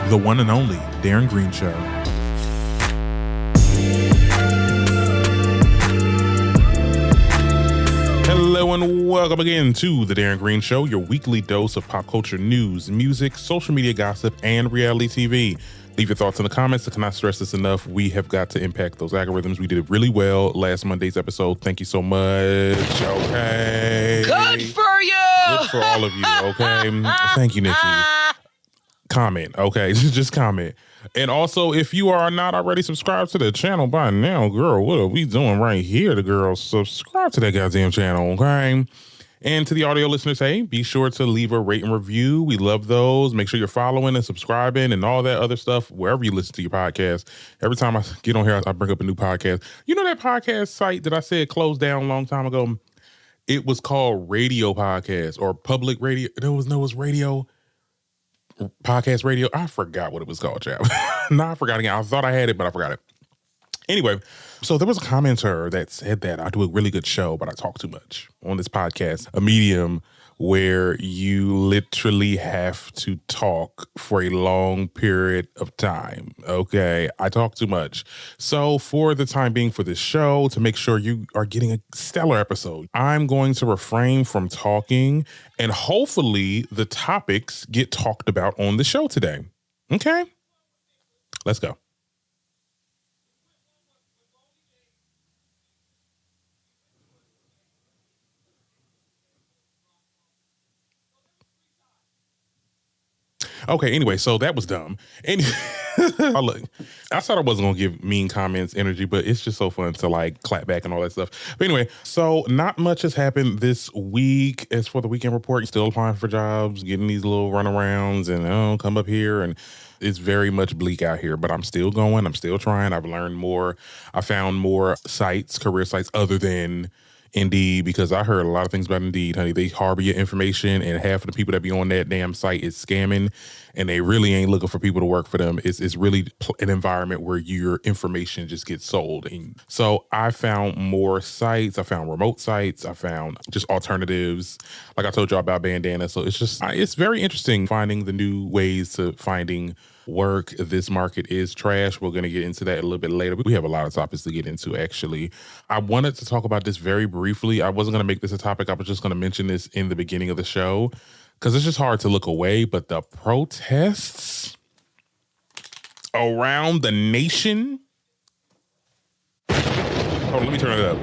the one and only Darren Green Show. Hello and welcome again to the Darren Green Show, your weekly dose of pop culture news, music, social media gossip, and reality TV. Leave your thoughts in the comments. I cannot stress this enough. We have got to impact those algorithms. We did it really well last Monday's episode. Thank you so much. Okay. Good for you. Good for all of you. Okay. Thank you, Nikki. Comment. Okay. Just comment. And also, if you are not already subscribed to the channel by now, girl, what are we doing right here? The girls, subscribe to that goddamn channel. Okay. And to the audio listeners, hey, be sure to leave a rate and review. We love those. Make sure you're following and subscribing and all that other stuff wherever you listen to your podcast. Every time I get on here, I bring up a new podcast. You know that podcast site that I said closed down a long time ago? It was called Radio Podcast or Public Radio. It was Radio Podcast Radio. I forgot what it was called, chap. No, I forgot again. I thought I had it, but I forgot it. Anyway, so there was a commenter that said that I do a really good show, but I talk too much on this podcast, a medium where you literally have to talk for a long period of time. Okay, I talk too much. So for the time being for this show, to make sure you are getting a stellar episode, I'm going to refrain from talking, and hopefully the topics get talked about on the show today. Okay, let's go. Okay, anyway, so that was dumb. And look, I thought I wasn't going to give mean comments energy, but it's just so fun to like clap back and all that stuff. But anyway, so not much has happened this week. As for the weekend report, still applying for jobs, getting these little runarounds and come up here. And it's very much bleak out here, but I'm still going. I'm still trying. I've learned more. I found more sites, career sites other than Indeed, because I heard a lot of things about Indeed, honey. They harbor your information, and half of the people that be on that damn site is scamming, and they really ain't looking for people to work for them. It's really an environment where your information just gets sold. And so I found more sites. I found remote sites. I found just alternatives. Like I told y'all about Bandana. So it's very interesting finding the new ways to finding work. This market is trash. We're going to get into that a little bit later. We have a lot of topics to get into, actually. I wanted to talk about this very briefly. I wasn't going to make this a topic. I was just going to mention this in the beginning of the show because it's just hard to look away. But the protests around the nation. Oh, let me turn it up.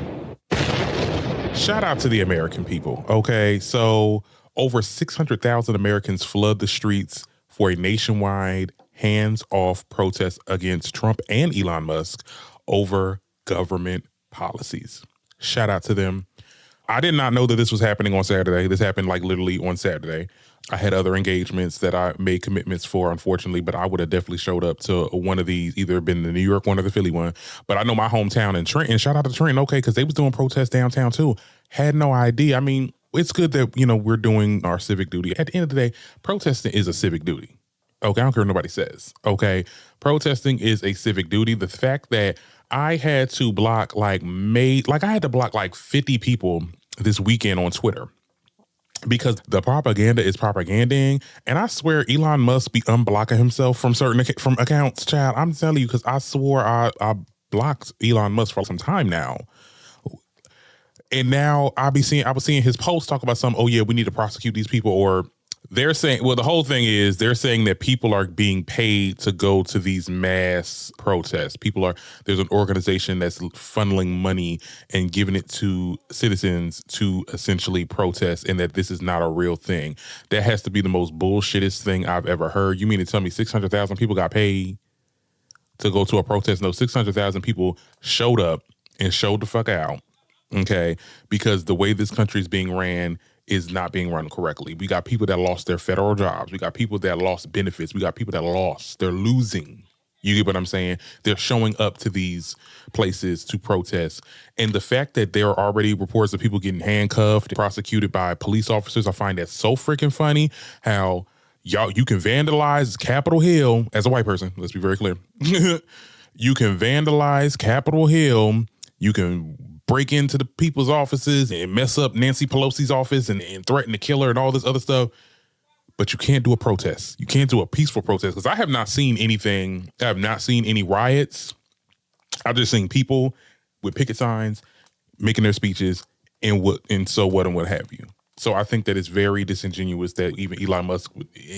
Shout out to the American people. Okay, so over 600,000 Americans flood the streets for a nationwide hands-off protest against Trump and Elon Musk over government policies. Shout out to them. I did not know that this was happening on Saturday. This happened like literally on Saturday. I had other engagements that I made commitments for, unfortunately, but I would have definitely showed up to one of these, either been the New York one or the Philly one. But I know my hometown in Trenton, shout out to Trenton, okay, because they was doing protests downtown too. Had no idea. I mean, it's good that, we're doing our civic duty. At the end of the day, protesting is a civic duty. Okay, I don't care what nobody says. Okay, protesting is a civic duty. The fact that I had to block I had to block like 50 people this weekend on Twitter because the propaganda is propaganding, and I swear Elon Musk be unblocking himself from from accounts, child. I'm telling you, because I swore I blocked Elon Musk for some time now. And now I was seeing his posts talk about oh yeah, we need to prosecute these people, or they're saying, well, the whole thing is they're saying that people are being paid to go to these mass protests. There's an organization that's funneling money and giving it to citizens to essentially protest, and that this is not a real thing. That has to be the most bullshittest thing I've ever heard. You mean to tell me 600,000 people got paid to go to a protest? No, 600,000 people showed up and showed the fuck out, okay? Because the way this country is being ran is not being run correctly. We got people that lost their federal jobs. We got people that lost benefits. We got people that they're losing. You get what I'm saying? They're showing up to these places to protest. And the fact that there are already reports of people getting handcuffed, prosecuted by police officers, I find that so freaking funny. How you can vandalize Capitol Hill as a white person. Let's be very clear. You can vandalize Capitol Hill. You can break into the people's offices and mess up Nancy Pelosi's office and threaten to kill her and all this other stuff. but you can't do a protest. You can't do a peaceful protest because I have not seen anything. I have not seen any riots. I've just seen people with picket signs making their speeches and so what and what have you. So I think that it's very disingenuous that even Elon Musk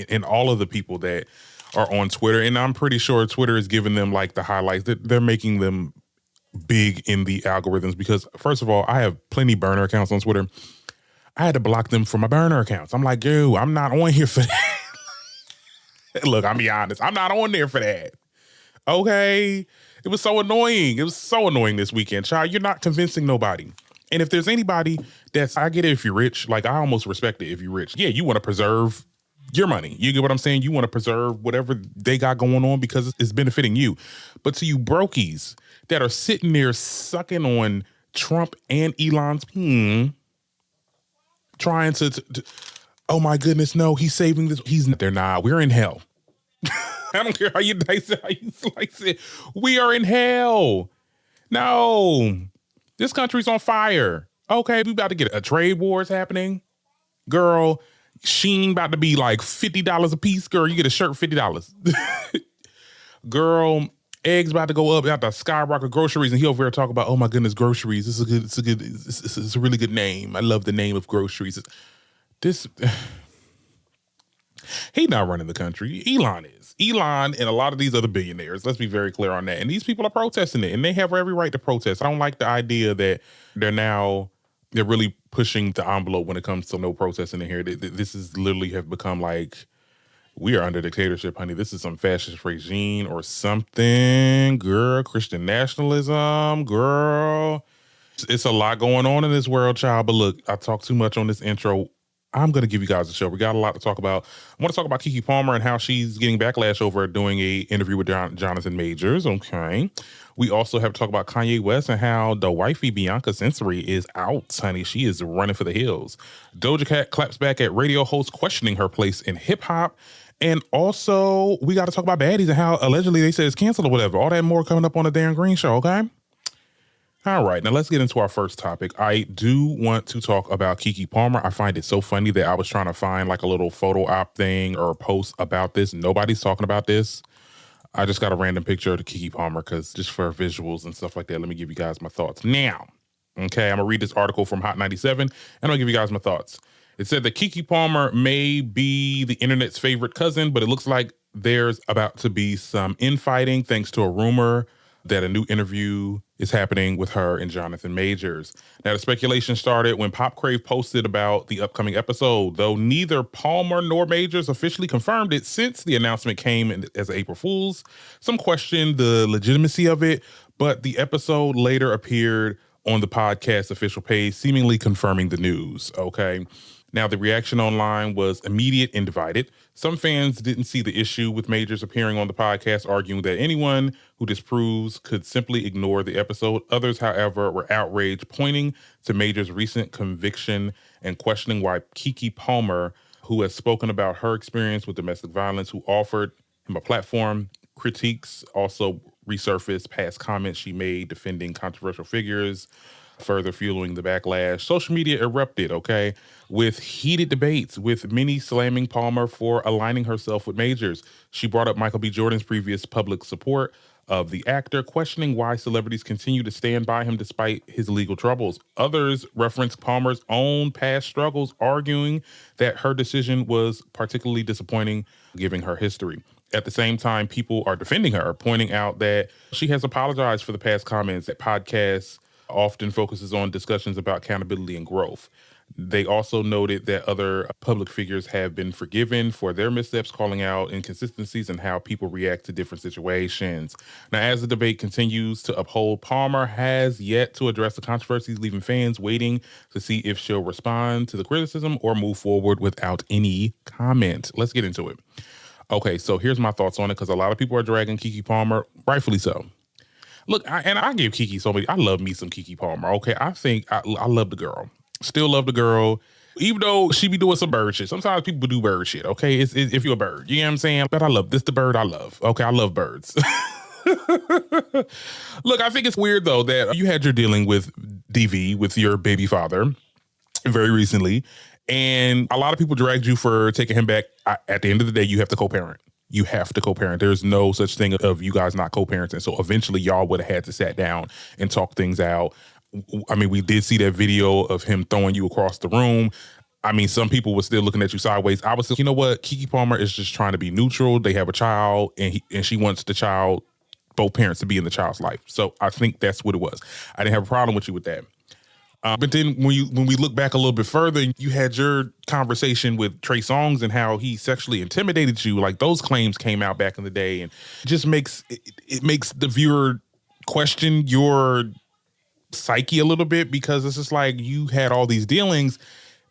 and all of the people that are on Twitter, and I'm pretty sure Twitter is giving them like the highlights, that they're making them big in the algorithms because, first of all, I have plenty burner accounts on Twitter. I had to block them from my burner accounts. I'm like, yo, I'm not on here for that. Look, I'm be honest. I'm not on there for that. Okay? It was so annoying. It was so annoying this weekend. Child, you're not convincing nobody. And if there's anybody I get it if you're rich. Like, I almost respect it if you're rich. Yeah, you want to preserve your money. You get what I'm saying? You want to preserve whatever they got going on because it's benefiting you. But to you brokies that are sitting there sucking on Trump and Elon's trying to oh my goodness, no, he's saving this. They're not. We're in hell. I don't care how you dice it, how you slice it. We are in hell. No, this country's on fire. Okay, we about to get a trade wars happening. Girl, Sheen about to be like $50 a piece. Girl, you get a shirt for $50. Girl, eggs about to go up, about to skyrocket groceries, and he over here talk about, oh my goodness, groceries. It's a really good name. I love the name of groceries. He not running the country. Elon is. Elon and a lot of these other billionaires. Let's be very clear on that. And these people are protesting it, and they have every right to protest. I don't like the idea that they're really pushing the envelope when it comes to no protesting in here. This is literally have become like, we are under dictatorship, honey. This is some fascist regime or something. Girl, Christian nationalism, girl. It's a lot going on in this world, child. But look, I talked too much on this intro. I'm going to give you guys a show. We got a lot to talk about. I want to talk about Keke Palmer and how she's getting backlash over doing a interview with Jonathan Majors. Okay. We also have to talk about Kanye West and how the wifey Bianca Sensory is out, honey. She is running for the hills. Doja Cat claps back at radio hosts questioning her place in hip hop. And also, we got to talk about Baddies and how allegedly they said it's canceled or whatever. All that more coming up on the Darren Green Show, okay? All right, now let's get into our first topic. I do want to talk about Keke Palmer. I find it so funny that I was trying to find like a little photo op thing or a post about this. Nobody's talking about this. I just got a random picture of the Keke Palmer because just for visuals and stuff like that, let me give you guys my thoughts. Now, okay, I'm going to read this article from Hot 97 and I'm going to give you guys my thoughts. It said that Keke Palmer may be the internet's favorite cousin, but it looks like there's about to be some infighting thanks to a rumor that a new interview is happening with her and Jonathan Majors. Now, the speculation started when Pop Crave posted about the upcoming episode, though neither Palmer nor Majors officially confirmed it since the announcement came as April Fool's. Some questioned the legitimacy of it, but the episode later appeared on the podcast official page, seemingly confirming the news, okay? Now, the reaction online was immediate and divided. Some fans didn't see the issue with Majors appearing on the podcast, arguing that anyone who disapproves could simply ignore the episode. Others, however, were outraged, pointing to Majors' recent conviction and questioning why Keke Palmer, who has spoken about her experience with domestic violence, who offered him a platform, critiques also resurfaced past comments she made defending controversial figures, further fueling the backlash. Social media erupted, okay, with heated debates, with many slamming Palmer for aligning herself with Majors. She brought up Michael B. Jordan's previous public support of the actor, questioning why celebrities continue to stand by him despite his legal troubles. Others referenced Palmer's own past struggles, arguing that her decision was particularly disappointing, given her history. At the same time, people are defending her, pointing out that she has apologized for the past comments, that podcasts often focuses on discussions about accountability and growth. They also noted that other public figures have been forgiven for their missteps, calling out inconsistencies in how people react to different situations. Now, as the debate continues to uphold, Palmer has yet to address the controversies, leaving fans waiting to see if she'll respond to the criticism or move forward without any comment. Let's get into it. Okay, so here's my thoughts on it, because a lot of people are dragging Keke Palmer, rightfully so. Look, I give Keke so many. I love me some Keke Palmer. Okay, I think I love the girl. Still love the girl, even though she be doing some bird shit. Sometimes people do bird shit. Okay, it's if you're a bird, you know what I'm saying. But I love this. The bird I love. Okay, I love birds. Look, I think it's weird though that you had your dealing with DV with your baby father very recently, And a lot of people dragged you for taking him back. At the end of the day, you have to co-parent. You have to co-parent. There's no such thing of you guys not co-parenting. So eventually y'all would have had to sat down and talk things out. I mean, we did see that video of him throwing you across the room. I mean, some people were still looking at you sideways. I was still, you know what? Keke Palmer is just trying to be neutral. They have a child and she wants the child, both parents, to be in the child's life. So I think that's what it was. I didn't have a problem with you with that. But then when we look back a little bit further, you had your conversation with Trey Songz and how he sexually intimidated you. Like, those claims came out back in the day, and it just makes the viewer question your psyche a little bit, because it's just like you had all these dealings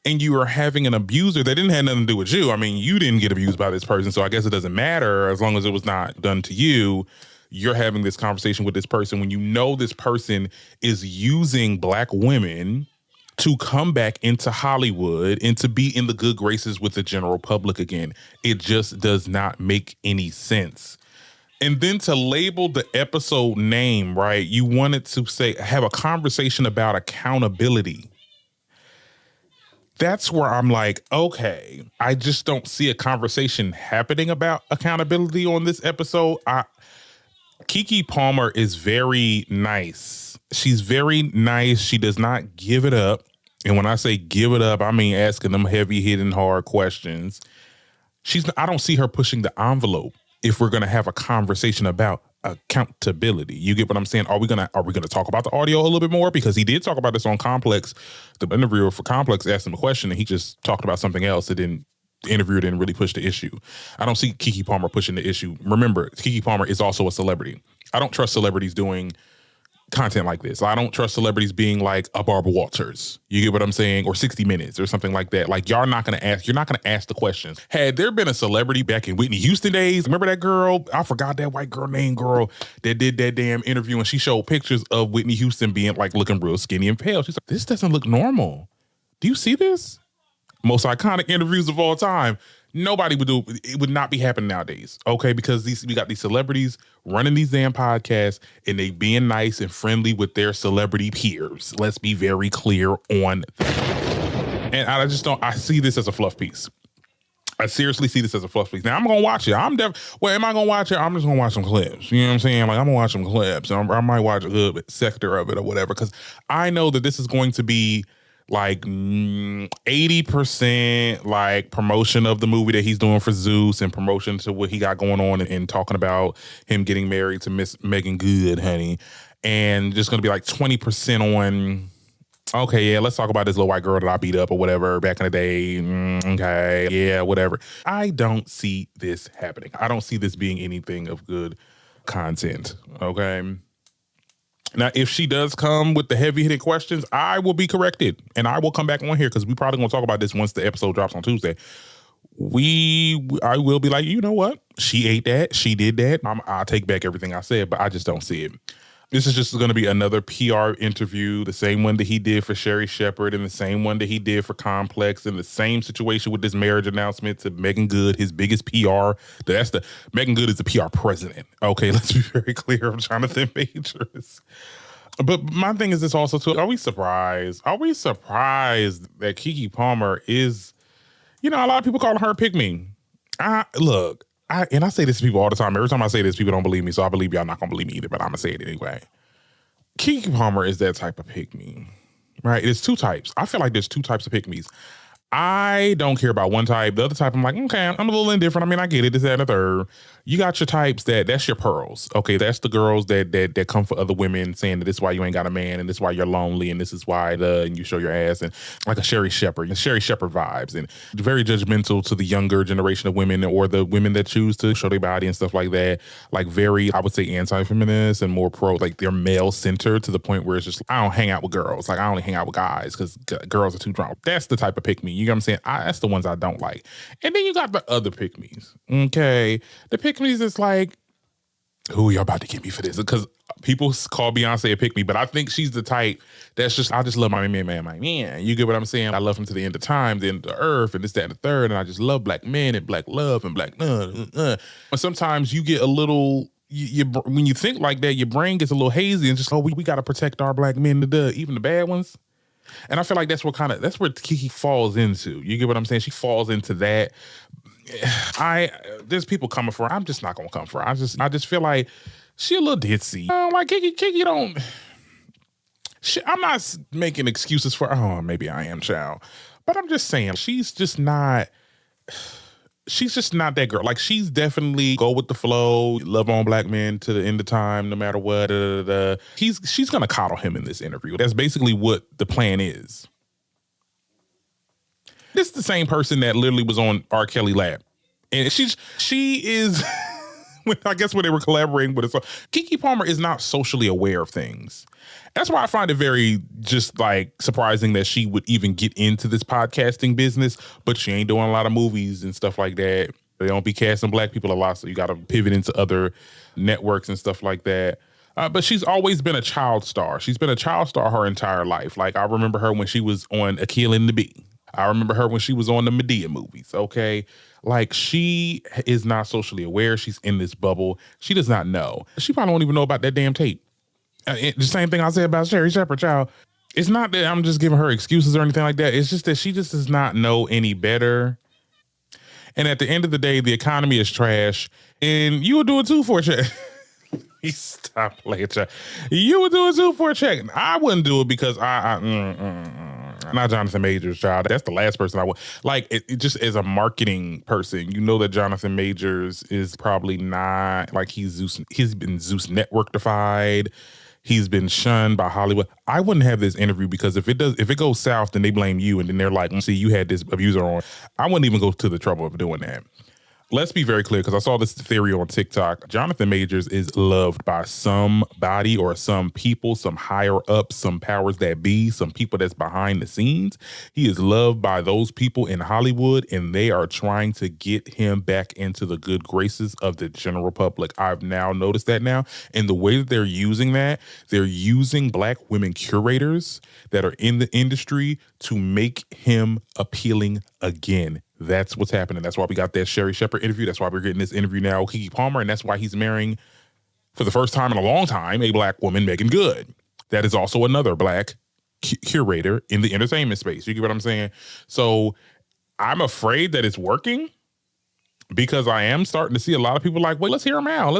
and you are having an abuser that didn't have nothing to do with you. I mean, you didn't get abused by this person, so I guess it doesn't matter as long as it was not done to you. You're having this conversation with this person when you know this person is using Black women to come back into Hollywood and to be in the good graces with the general public again. It just does not make any sense. And then to label the episode name, right? You wanted to say, have a conversation about accountability. That's where I'm like, okay, I just don't see a conversation happening about accountability on this episode. Keke Palmer is very nice. She's very nice. She does not give it up. And when I say give it up, I mean asking them heavy-hitting, hard questions. I don't see her pushing the envelope if we're going to have a conversation about accountability. You get what I'm saying? Are we gonna talk about the audio a little bit more? Because he did talk about this on Complex. The interviewer for Complex asked him a question and he just talked about something else. The interviewer didn't really push the issue. I don't see Keke Palmer pushing the issue. Remember, Keke Palmer is also a celebrity. I don't trust celebrities doing content like this. I don't trust celebrities being like a Barbara Walters. You get what I'm saying? Or 60 Minutes or something like that. Like, you're not going to ask the questions. Had there been a celebrity back in Whitney Houston days, remember that girl? I forgot that white girl named girl that did that damn interview and she showed pictures of Whitney Houston being like looking real skinny and pale. She's like, this doesn't look normal. Do you see this? Most iconic interviews of all time. Nobody would do it. It would not be happening nowadays, okay? Because we got these celebrities running these damn podcasts and they being nice and friendly with their celebrity peers. Let's be very clear on that. And I see this as a fluff piece. I seriously see this as a fluff piece. Now, I'm going to watch it. Am I going to watch it? I'm just going to watch some clips. You know what I'm saying? Like, I'm going to watch some clips. I might watch a good sector of it or whatever, because I know that this is going to be like 80% like promotion of the movie that he's doing for Zeus and promotion to what he got going on and talking about him getting married to Miss Megan Good, honey. And just going to be like 20% on, okay, yeah, let's talk about this little white girl that I beat up or whatever back in the day. Okay, yeah, whatever. I don't see this happening. I don't see this being anything of good content, okay? Now, if she does come with the heavy-hitting questions, I will be corrected, and I will come back on here because we probably going to talk about this once the episode drops on Tuesday. I will be like, you know what? She ate that. She did that. I'll take back everything I said, but I just don't see it. This is just going to be another PR interview, the same one that he did for Sherry Shepherd and the same one that he did for Complex, and the same situation with this marriage announcement to Megan Good, his biggest PR. Megan Good is the PR president. Okay, let's be very clear of Jonathan Majors. But my thing is this also too, are we surprised? Are we surprised that Keke Palmer is, a lot of people calling her pick-me. I say this to people all the time. Every time I say this, people don't believe me, so I believe y'all not going to believe me either, but I'm going to say it anyway. Keke Palmer is that type of pick-me, right? There's two types. I feel like there's two types of pick-me's. I don't care about one type. The other type, I'm like, okay, I'm a little indifferent. I mean, I get it. This, that, and the third. You got your types that's your pearls. Okay, that's the girls that come for other women saying that this is why you ain't got a man and this is why you're lonely and this is why and you show your ass, and like a Sherry Shepherd vibes, and very judgmental to the younger generation of women or the women that choose to show their body and stuff like that. Like very, I would say, anti-feminist and more pro, like they're male-centered to the point where it's just, I don't hang out with girls. Like I only hang out with guys because girls are too drunk. That's the type of pick-me. You know what I'm saying? That's the ones I don't like. And then you got the other pick-me's. Okay. The pick-me's is like, who y'all about to get me for this? Because people call Beyonce a pick-me, but I think she's the type that's just, I just love my man. You get what I'm saying? I love him to the end of time, the end of the earth, and this, that, and the third, and I just love black men and black love and black But sometimes you get a little, when you think like that, your brain gets a little hazy and just, we got to protect our black men, even the bad ones. And I feel like that's where Keke falls into. You get what I'm saying? She falls into that. There's people coming for her. I'm just not gonna come for her. I just feel like she a little ditzy. Like Keke don't. I'm not making excuses for. Oh, maybe I am, child. But I'm just saying she's just not that girl. Like, she's definitely go with the flow, love on black men to the end of time, no matter what. She's gonna coddle him in this interview. That's basically what the plan is. This is the same person that literally was on R. Kelly lap, and she is. I guess when they were collaborating with us, Keke Palmer is not socially aware of things. That's why I find it very just like surprising that she would even get into this podcasting business, but she ain't doing a lot of movies and stuff like that. They don't be casting black people a lot, so you got to pivot into other networks and stuff like that. But she's always been a child star. She's been a child star her entire life. Like, I remember her when she was on Akil and the Bee. I remember her when she was on the Medea movies, okay? Like, she is not socially aware. She's in this bubble. She does not know. She probably won't even know about that damn tape. The same thing I said about Sherry Shepherd, child. It's not that I'm just giving her excuses or anything like that. It's just that she just does not know any better. And at the end of the day, the economy is trash. And you would do it too for a check. Stop playing, child. You would do it too for a check. I wouldn't do it because not Jonathan Majors, child. That's the last person I would. Like, it just as a marketing person, you know that Jonathan Majors is probably not, like, he's been Zeus Network-ified. He's been shunned by Hollywood. I wouldn't have this interview because if it goes south, then they blame you, and then they're like, see, you had this abuser on. I wouldn't even go to the trouble of doing that. Let's be very clear, because I saw this theory on TikTok. Jonathan Majors is loved by somebody or some people, some higher ups, some powers that be, some people that's behind the scenes. He is loved by those people in Hollywood, and they are trying to get him back into the good graces of the general public. I've now noticed that now. And the way that they're using that, they're using black women curators that are in the industry to make him appealing again. That's what's happening. That's why we got that Sherry Shepherd interview. That's why we're getting this interview now with Keke Palmer. And that's why he's marrying, for the first time in a long time, a black woman, Megan Good. That is also another black curator in the entertainment space. You get what I'm saying? So I'm afraid that it's working, because I am starting to see a lot of people like, wait, let's hear him out.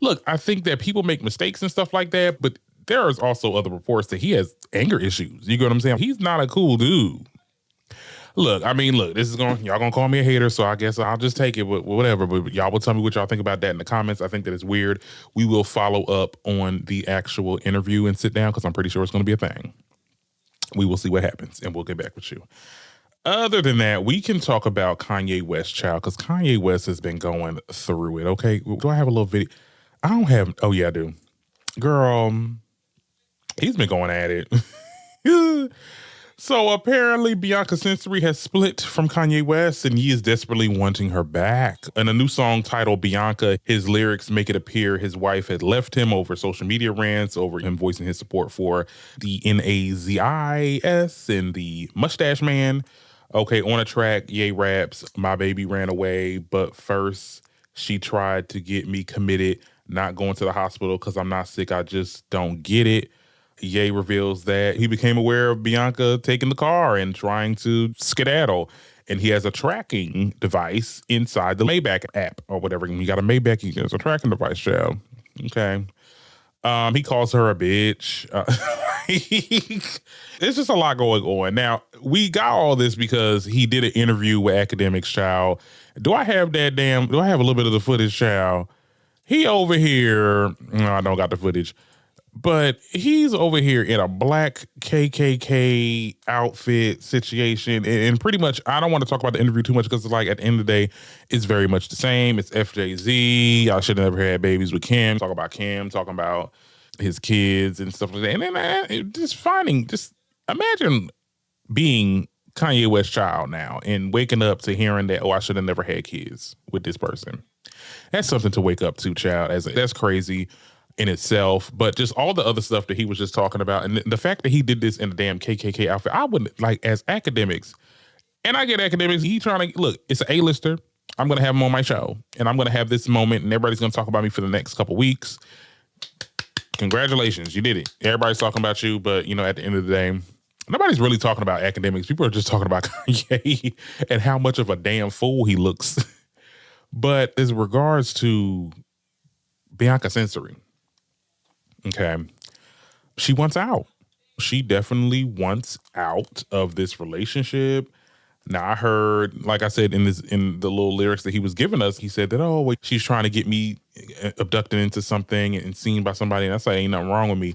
Look, I think that people make mistakes and stuff like that, but there is also other reports that he has anger issues. You get what I'm saying? He's not a cool dude. Look, this is y'all gonna call me a hater, so I guess I'll just take it, whatever. But y'all will tell me what y'all think about that in the comments. I think that it's weird. We will follow up on the actual interview and sit down, because I'm pretty sure it's gonna be a thing. We will see what happens, and we'll get back with you. Other than that, we can talk about Kanye West, child, because Kanye West has been going through it, okay? Do I have a little video? I don't have, oh yeah, I do. Girl, he's been going at it. So apparently Bianca Sensory has split from Kanye West, and he is desperately wanting her back. In a new song titled Bianca, his lyrics make it appear his wife had left him over social media rants, over him voicing his support for the NAZIS and the Mustache Man. Okay, on a track, Ye raps, my baby ran away, but first she tried to get me committed, not going to the hospital because I'm not sick, I just don't get it. Ye reveals that he became aware of Bianca taking the car and trying to skedaddle, and he has a tracking device inside the Maybach app or whatever. When you got a Maybach, there's a tracking device, child. Okay. He calls her a bitch. There's just a lot going on. Now, we got all this because he did an interview with Academics, child. Do I have a little bit of the footage, child? He over here, no, I don't got the footage. But he's over here in a black KKK outfit situation. And pretty much, I don't want to talk about the interview too much because it's like at the end of the day, it's very much the same. It's FJZ. I should have never had babies with Kim. Talking about his kids and stuff like that. And then just imagine being Kanye West's child now and waking up to hearing that, oh, I should have never had kids with this person. That's something to wake up to, child. That's crazy in itself, but just all the other stuff that he was just talking about, and the fact that he did this in a damn KKK outfit, I wouldn't, like, as Academics, and I get Academics, he trying to, look, it's an A-lister, I'm going to have him on my show, and I'm going to have this moment, and everybody's going to talk about me for the next couple weeks. Congratulations, you did it. Everybody's talking about you, but, at the end of the day, Nobody's really talking about academics. People are just talking about Kanye and how much of a damn fool he looks. But as regards to Bianca Sensory, okay, she wants out. She definitely wants out of this relationship. Now I heard, like I said in the little lyrics that he was giving us, he said that, oh, wait, she's trying to get me abducted into something and seen by somebody. And I say, ain't nothing wrong with me.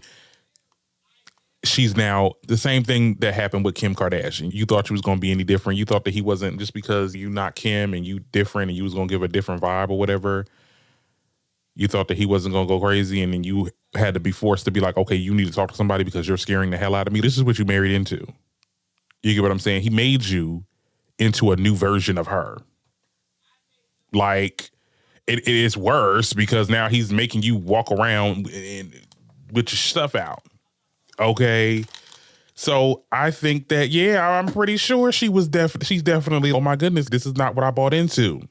She's now the same thing that happened with Kim Kardashian. You thought she was going to be any different. You thought that he wasn't, just because you not Kim and you different and you was going to give a different vibe or whatever. You thought that he wasn't going to go crazy, and then you had to be forced to be like, okay, you need to talk to somebody because you're scaring the hell out of me. This is what you married into. You get what I'm saying? He made you into a new version of her. Like, it is worse because now he's making you walk around with your stuff out. Okay. So I think that, yeah, I'm pretty sure she's definitely, oh my goodness, this is not what I bought into.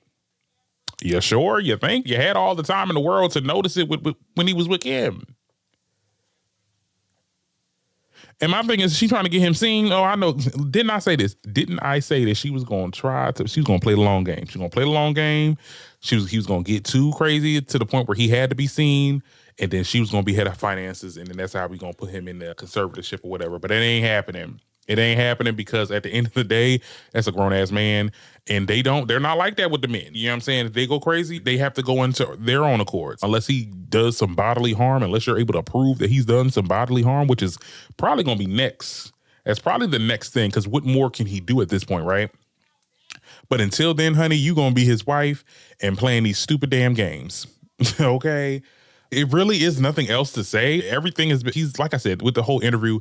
You sure? You think? You had all the time in the world to notice it when he was with Kim. And my thing is, she trying to get him seen. Oh, I know. Didn't I say this? Didn't I say that she was going to she was going to play the long game. She was going to play the long game. He was going to get too crazy to the point where he had to be seen. And then she was going to be head of finances. And then that's how we going to put him in the conservatorship or whatever. But it ain't happening. It ain't happening because at the end of the day, that's a grown ass man. And they're not like that with the men. You know what I'm saying? If they go crazy, they have to go into their own accords. Unless he does some bodily harm, unless you're able to prove that he's done some bodily harm, which is probably going to be next. That's probably the next thing, because what more can he do at this point, right? But until then, honey, you going to be his wife and playing these stupid damn games. Okay? It really is nothing else to say. Everything he's, like I said, with the whole interview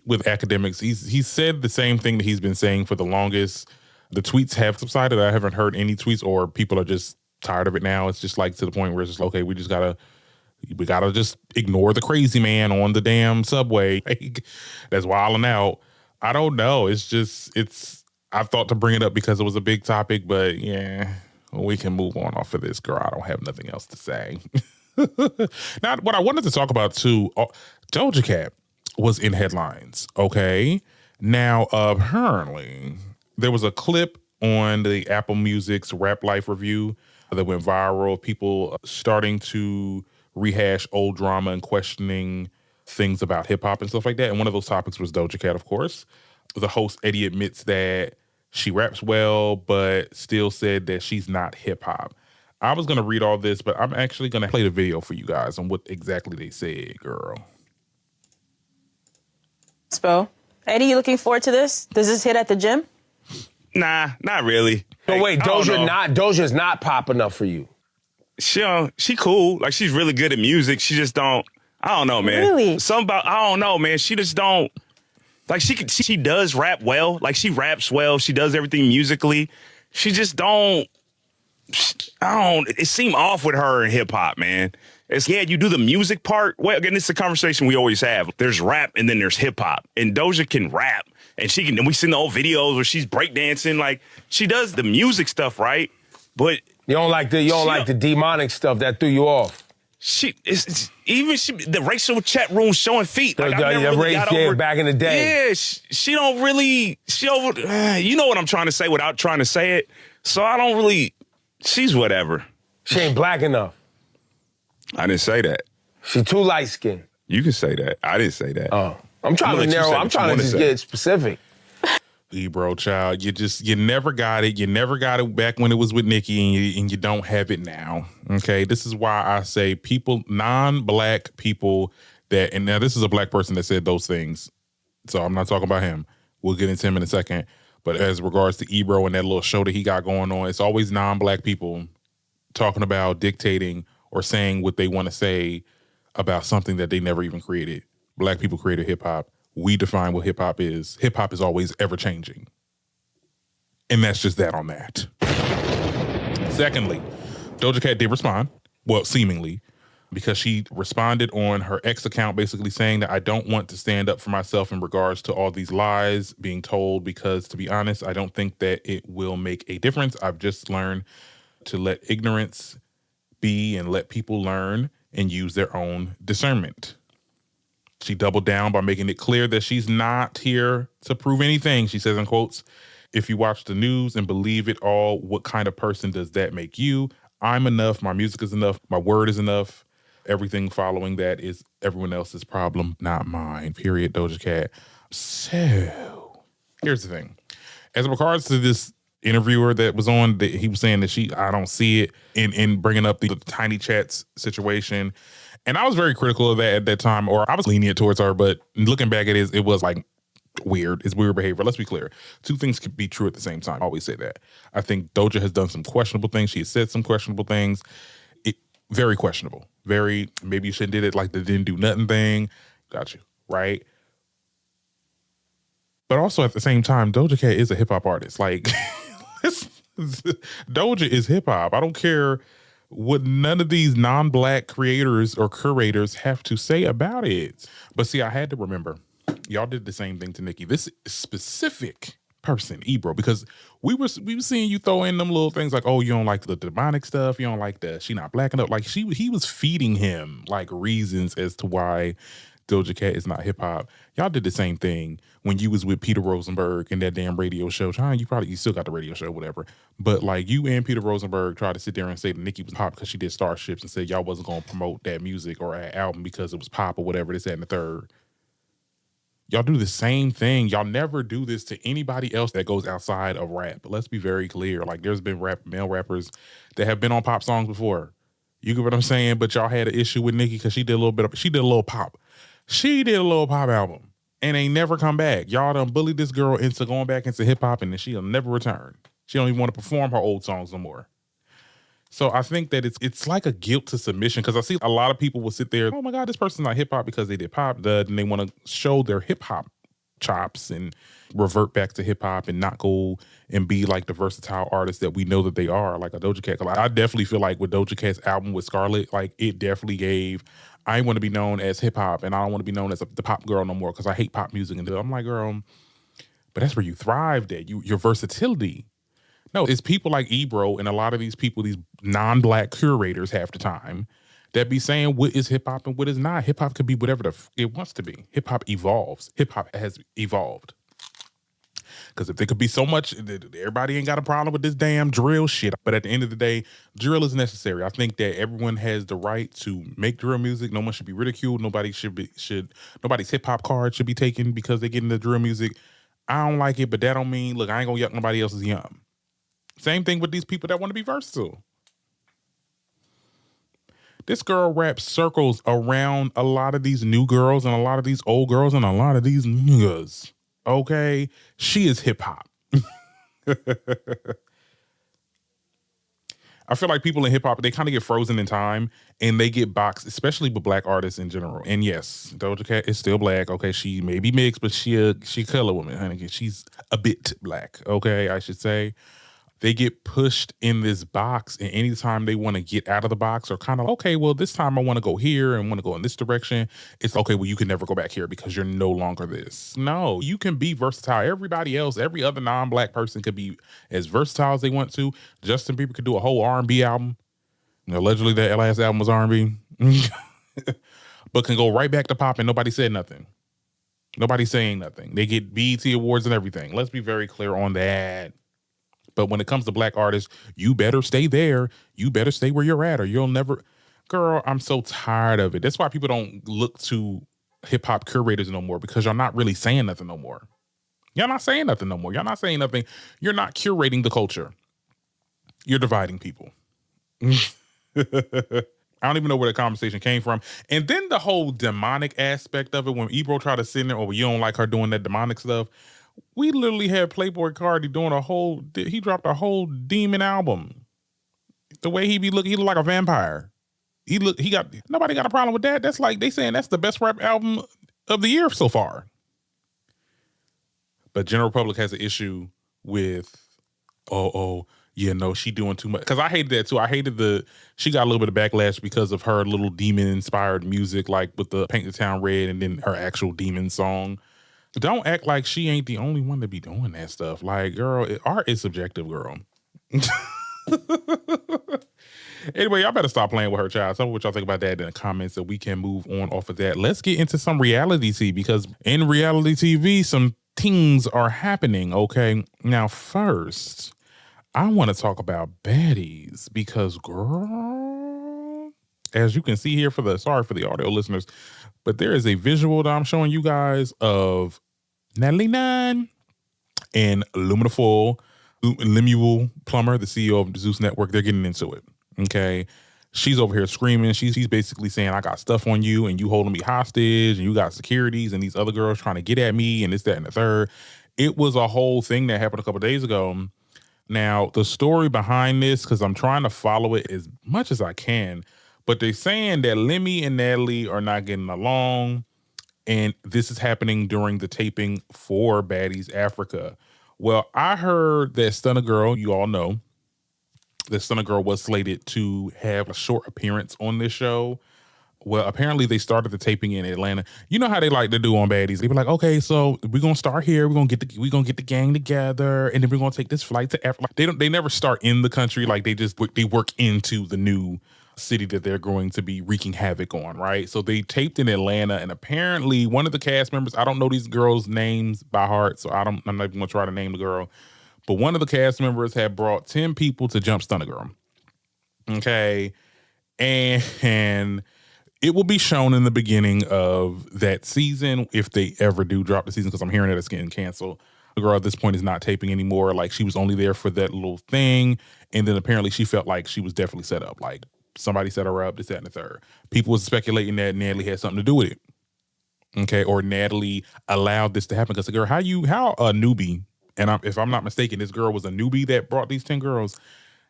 with academics, he's said the same thing that he's been saying for the longest. The tweets have subsided. I haven't heard any tweets, or people are just tired of it now. It's just like to the point where it's just, okay, we gotta just ignore the crazy man on the damn subway. That's wilding out. I don't know. I thought to bring it up because it was a big topic, but yeah, we can move on off of this, girl. I don't have nothing else to say. Now, what I wanted to talk about too, Doja Cat was in headlines. Okay. Now, apparently there was a clip on the Apple Music's Rap Life review that went viral. People starting to rehash old drama and questioning things about hip hop and stuff like that. And one of those topics was Doja Cat, of course. The host, Eddie, admits that she raps well, but still said that she's not hip hop. I was going to read all this, but I'm actually going to play the video for you guys on what exactly they said, girl. Spo, Eddie, you looking forward to this? Does this hit at the gym? Nah, not really. But wait, Doja's not pop enough for you. She cool. Like, she's really good at music. She just don't, I don't know, man. Really? I don't know, man. She just don't, like, she does rap well. Like, she raps well. She does everything musically. She just don't, it seemed off with her in hip hop, man. You do the music part. Well, again, this is a conversation we always have. There's rap and then there's hip hop. And Doja can rap. And we seen the old videos where she's breakdancing. Like, she does the music stuff, right? But you don't like the demonic stuff that threw you off. The racial chat room showing feet. Like, back in the day. Yeah, she don't really, you know what I'm trying to say without trying to say it. So I don't really, she's whatever. She ain't black enough. I didn't say that. She too light skinned. You can say that. I didn't say that. Oh, I'm trying to narrow. I'm trying to just get specific. Bro, child, you never got it. You never got it back when it was with Nicki, and you don't have it now. Okay, this is why I say non-black people and now this is a black person that said those things, so I'm not talking about him. We'll get into him in a second. But as regards to Ebro and that little show that he got going on, it's always non-black people talking about dictating or saying what they want to say about something that they never even created. Black people created hip hop. We define what hip hop is. Hip hop is always ever changing. And that's just that on that. Secondly, Doja Cat did respond, well, seemingly, because she responded on her X account basically saying that I don't want to stand up for myself in regards to all these lies being told because, to be honest, I don't think that it will make a difference. I've just learned to let ignorance be and let people learn and use their own discernment. She doubled down by making it clear that she's not here to prove anything. She says in quotes, "If you watch the news and believe it all, what kind of person does that make you? I'm enough. My music is enough. My word is enough. Everything following that is everyone else's problem, not mine." Period, Doja Cat. So, here's the thing. As regards to this interviewer that was on, that he was saying that I don't see it in bringing up the Tiny Chats situation. And I was very critical of that at that time, or I was lenient towards her, but looking back at it was like weird. It's weird behavior. Let's be clear. Two things can be true at the same time. I always say that. I think Doja has done some questionable things. She has said some questionable things. Very questionable. Very, maybe you shouldn't did it like the didn't do nothing thing. Got you, right? But also at the same time, Doja Cat is a hip hop artist. Like, Doja is hip hop. I don't care what none of these non-black creators or curators have to say about it. But see, I had to remember, y'all did the same thing to Nicki. This specific person, Ebro, because we were seeing you throw in them little things like, oh, you don't like the demonic stuff, you don't like the she not black enough. Like he was feeding him like reasons as to why Doja Cat is not hip hop. Y'all did the same thing when you was with Peter Rosenberg in that damn radio show. You still got the radio show, whatever. But like you and Peter Rosenberg tried to sit there and say that Nicki was pop because she did Starships and said y'all wasn't going to promote that music or that album because it was pop or whatever, this, that, and the third. Y'all do the same thing. Y'all never do this to anybody else that goes outside of rap. But let's be very clear. Like there's been male rappers that have been on pop songs before. You get what I'm saying? But y'all had an issue with Nicki because she did a little pop. She did a little pop album and ain't never come back. Y'all done bullied this girl into going back into hip hop and then she'll never return. She don't even want to perform her old songs no more. So I think that it's like a guilt to submission because I see a lot of people will sit there, oh my God, this person's not hip hop because they did pop, and they want to show their hip hop chops and revert back to hip hop and not go and be like the versatile artists that we know that they are, like a Doja Cat. I definitely feel like with Doja Cat's album with Scarlett, like it definitely gave, I want to be known as hip hop and I don't want to be known as the pop girl no more because I hate pop music. And I'm like, girl, but that's where you thrived at, your versatility. No, it's people like Ebro and a lot of these people, these non-black curators half the time, that be saying what is hip hop and what is not. Hip hop could be whatever it wants to be. Hip hop evolves. Hip hop has evolved. Because if there could be so much, everybody ain't got a problem with this damn drill shit. But at the end of the day, drill is necessary. I think that everyone has the right to make drill music. No one should be ridiculed. Nobody's hip hop card should be taken because they get into drill music. I don't like it, but that don't mean, look, I ain't gonna yuck nobody else's yum. Same thing with these people that want to be versatile. This girl raps circles around a lot of these new girls and a lot of these old girls and a lot of these niggas. Okay? She is hip hop. I feel like people in hip hop, they kind of get frozen in time and they get boxed, especially with black artists in general. And yes, Doja Cat is still black. Okay, she may be mixed, but she color woman, honey. She's a bit black. Okay, I should say. They get pushed in this box, and anytime they want to get out of the box or kind of, okay, well, this time I want to go here and want to go in this direction, it's okay, well, you can never go back here because you're no longer this. No, you can be versatile. Everybody else, every other non-black person could be as versatile as they want to. Justin Bieber could do a whole R&B album. Allegedly, that last album was R&B. But can go right back to pop and nobody said nothing. Nobody's saying nothing. They get BET awards and everything. Let's be very clear on that. But when it comes to black artists, you better stay there. You better stay where you're at or you'll never. Girl, I'm so tired of it. That's why people don't look to hip hop curators no more because y'all not really saying nothing no more. Y'all not saying nothing no more. Y'all not saying nothing. You're not curating the culture. You're dividing people. I don't even know where the conversation came from. And then the whole demonic aspect of it, when Ebro tried to sit there, oh, you don't like her doing that demonic stuff. We literally had Playboy Cardi doing he dropped a whole demon album. The way he look like a vampire. Nobody got a problem with that. That's like, they saying that's the best rap album of the year so far. But General Public has an issue with, she doing too much. Because I hated that too. I hated she got a little bit of backlash because of her little demon-inspired music, like with the Paint the Town Red and then her actual demon song. Don't act like she ain't the only one to be doing that stuff. Like, girl, art is subjective, girl. Anyway, y'all better stop playing with her, child. Tell me what y'all think about that in the comments, so we can move on off of that. Let's get into some reality TV, because in reality TV, some things are happening, okay? Now, first, I want to talk about Baddies, because, girl, as you can see here sorry for the audio listeners, but there is a visual that I'm showing you guys of Natalie Nunn and Lemuel Plummer, the CEO of the Zeus Network. They're getting into it. Okay. She's over here screaming. She's basically saying, I got stuff on you and you holding me hostage and you got securities and these other girls trying to get at me and this, that, and the third. It was a whole thing that happened a couple of days ago. Now, the story behind this, because I'm trying to follow it as much as I can, but they're saying that Lemmy and Natalie are not getting along, and this is happening during the taping for Baddies Africa. Well, I heard that Stunna Girl, you all know, that Stunna Girl was slated to have a short appearance on this show. Well, apparently they started the taping in Atlanta. You know how they like to do on Baddies. They be like, okay, so we're gonna start here. We're gonna get the gang together, and then we're gonna take this flight to Africa. They never start in the country. Like they work into the new city that they're going to be wreaking havoc on, right? So they taped in Atlanta, and apparently one of the cast members, I don't know these girls' names by heart, so I'm not even gonna try to name the girl, but one of the cast members had brought 10 people to jump Stunna Girl. Okay. And it will be shown in the beginning of that season if they ever do drop the season, because I'm hearing that it's getting canceled. The girl at this point is not taping anymore. Like, she was only there for that little thing. And then apparently she felt like she was definitely set up. Like, somebody set her up, this, that, and the third. People was speculating that Natalie had something to do with it. Okay. Or Natalie allowed this to happen. Because the girl, how a newbie, and if I'm not mistaken, this girl was a newbie that brought these 10 girls.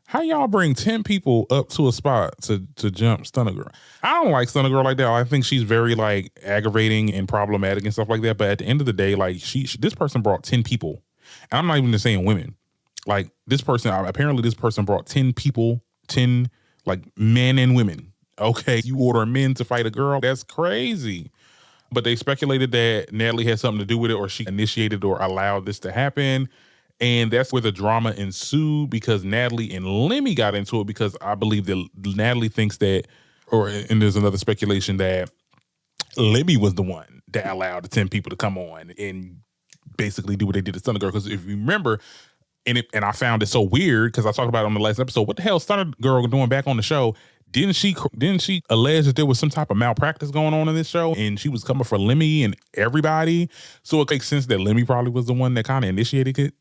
How y'all bring 10 people up to a spot to jump Stunna Girl? I don't like Stunna Girl like that. I think she's very like aggravating and problematic and stuff like that. But at the end of the day, like this person brought 10 people. And I'm not even just saying women. Like apparently this person brought 10 people, 10 like men and women. Okay, you order men to fight a girl. That's crazy. But they speculated that Natalie had something to do with it, or she initiated or allowed this to happen. And that's where the drama ensued, because Natalie and Lemmy got into it, because I believe that Natalie thinks that, and there's another speculation that Lemmy was the one that allowed the 10 people to come on and basically do what they did to Stunna Girl. Because if you remember, and I found it so weird, because I talked about it on the last episode, what the hell is Stunna Girl doing back on the show? Didn't she allege that there was some type of malpractice going on in this show, and she was coming for Lemmy and everybody? So it makes sense that Lemmy probably was the one that kind of initiated it,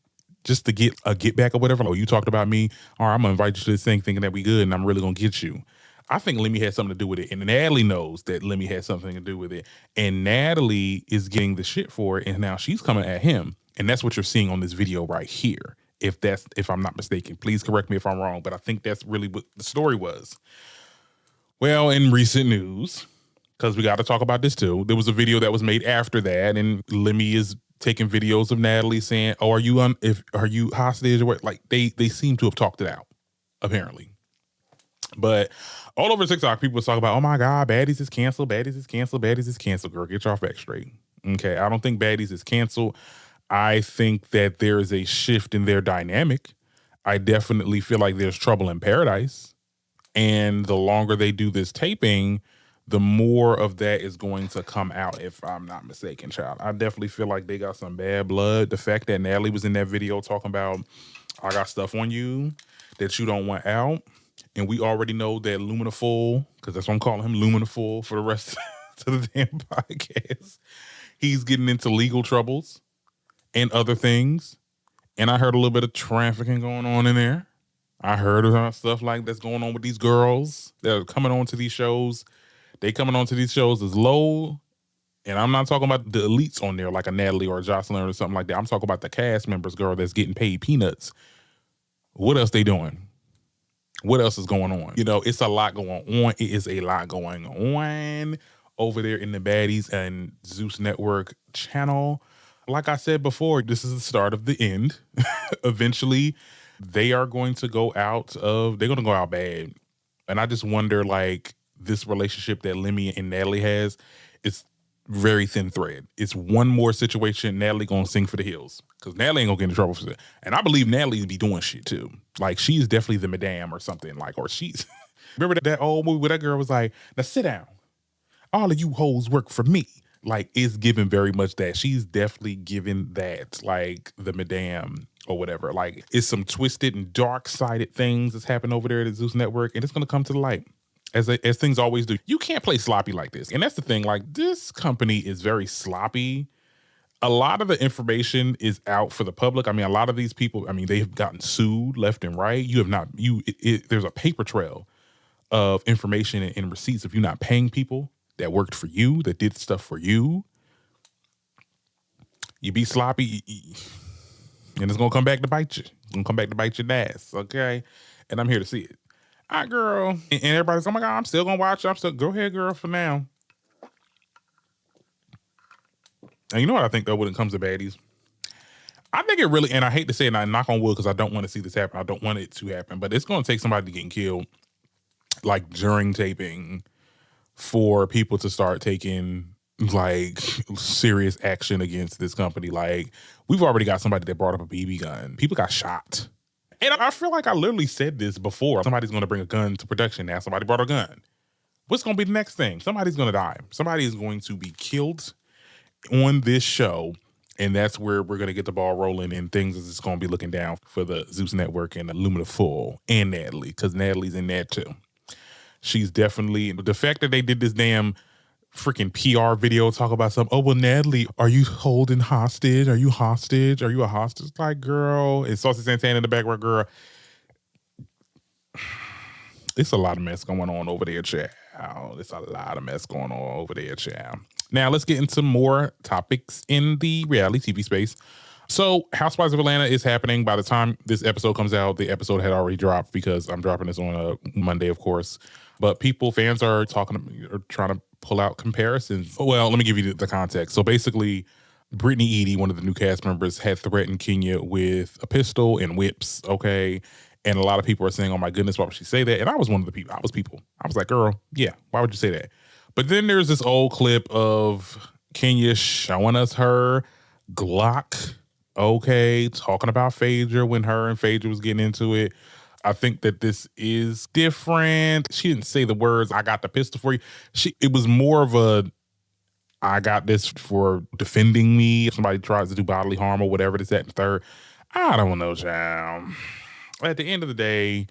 just to get a get back or whatever. Like, oh, you talked about me. All right, I'm going to invite you to this thing thinking that we good, and I'm really going to get you. I think Lemmy had something to do with it, and Natalie knows that Lemmy had something to do with it, and Natalie is getting the shit for it, and now she's coming at him, and that's what you're seeing on this video right here. If I'm not mistaken, please correct me if I'm wrong, but I think that's really what the story was. Well, in recent news, because we got to talk about this too, there was a video that was made after that, and Lemmy is taking videos of Natalie saying, "Oh, are you hostage or what?" Like they seem to have talked it out, apparently. But all over TikTok, people was talking about, "Oh my God, Baddies is canceled. Baddies is canceled. Baddies is canceled." Girl, get your facts straight. Okay, I don't think Baddies is canceled. I think that there is a shift in their dynamic. I definitely feel like there's trouble in paradise, and the longer they do this taping, the more of that is going to come out, if I'm not mistaken, child. I definitely feel like they got some bad blood. The fact that Natalie was in that video talking about, I got stuff on you that you don't want out. And we already know that Luminaful, because that's what I'm calling him, Luminaful, for the rest of the damn podcast, he's getting into legal troubles and other things. And I heard a little bit of trafficking going on in there. I heard about stuff like that's going on with these girls that are coming on to these shows. They coming onto these shows as low, and I'm not talking about the elites on there like a Natalie or a Jocelyn or something like that. I'm talking about the cast members, girl, that's getting paid peanuts. What else they doing? What else is going on? You know, it's a lot going on. It is a lot going on over there in the Baddies and Zeus Network channel. Like I said before, this is the start of the end. Eventually, they are going to go out bad. And I just wonder, like, this relationship that Lemmy and Natalie has, it's very thin thread. It's one more situation, Natalie gonna sing for the hills, because Natalie ain't gonna get in trouble for that. And I believe Natalie be doing shit too. Like, she's definitely the madame or something, like, or she's Remember that old movie where that girl was like, now sit down. All of you hoes work for me. Like, it's given very much that. She's definitely given that, like, the madame or whatever. Like, it's some twisted and dark-sided things that's happened over there at the Zeus Network, and it's going to come to the light, as things always do. You can't play sloppy like this. And that's the thing. Like, this company is very sloppy. A lot of the information is out for the public. I mean, a lot of these people, I mean, they've gotten sued left and right. You have not, there's a paper trail of information and receipts if you're not paying people that worked for you, that did stuff for you. You be sloppy, and it's gonna come back to bite you. It's gonna come back to bite your ass, okay? And I'm here to see it. All right, girl. And everybody's, oh my God, I'm still gonna watch. Go ahead, girl, for now. And you know what I think, though, when it comes to baddies? I think it really, and I hate to say it, and I knock on wood because I don't want to see this happen. I don't want it to happen, but it's gonna take somebody getting killed, like during taping, for people to start taking like serious action against this company. Like, we've already got somebody that brought up a BB gun. People got shot. And I feel like I literally said this before. Somebody's going to bring a gun to production now. Somebody brought a gun. What's going to be the next thing? Somebody's going to die. Somebody is going to be killed on this show. And that's where we're going to get the ball rolling, and things is going to be looking down for the Zeus Network and Illumina Full and Natalie, because Natalie's in that too. She's definitely, the fact that they did this damn freaking PR video talk about something. Oh, well, Natalie, are you holding hostage? Are you hostage? Are you a hostage? Like, girl, and Saucy Santana in the background, girl. It's a lot of mess going on over there, child. It's a lot of mess going on over there, child. Now, let's get into more topics in the reality TV space. So, Housewives of Atlanta is happening. By the time this episode comes out, the episode had already dropped because I'm dropping this on a Monday, of course. But fans are trying to pull out comparisons. Well, let me give you the context. So basically, Brittany Edie, one of the new cast members, had threatened Kenya with a pistol and whips, okay? And a lot of people are saying, oh my goodness, why would she say that? And I was one of the people. I was like, girl, yeah, why would you say that? But then there's this old clip of Kenya showing us her Glock, okay, talking about Phaedra when her and Phaedra was getting into it. I think that this is different. She didn't say the words, I got the pistol for you. It was more of a, I got this for defending me. If somebody tries to do bodily harm or whatever, this, that, and third. I don't know, child. At the end of the day,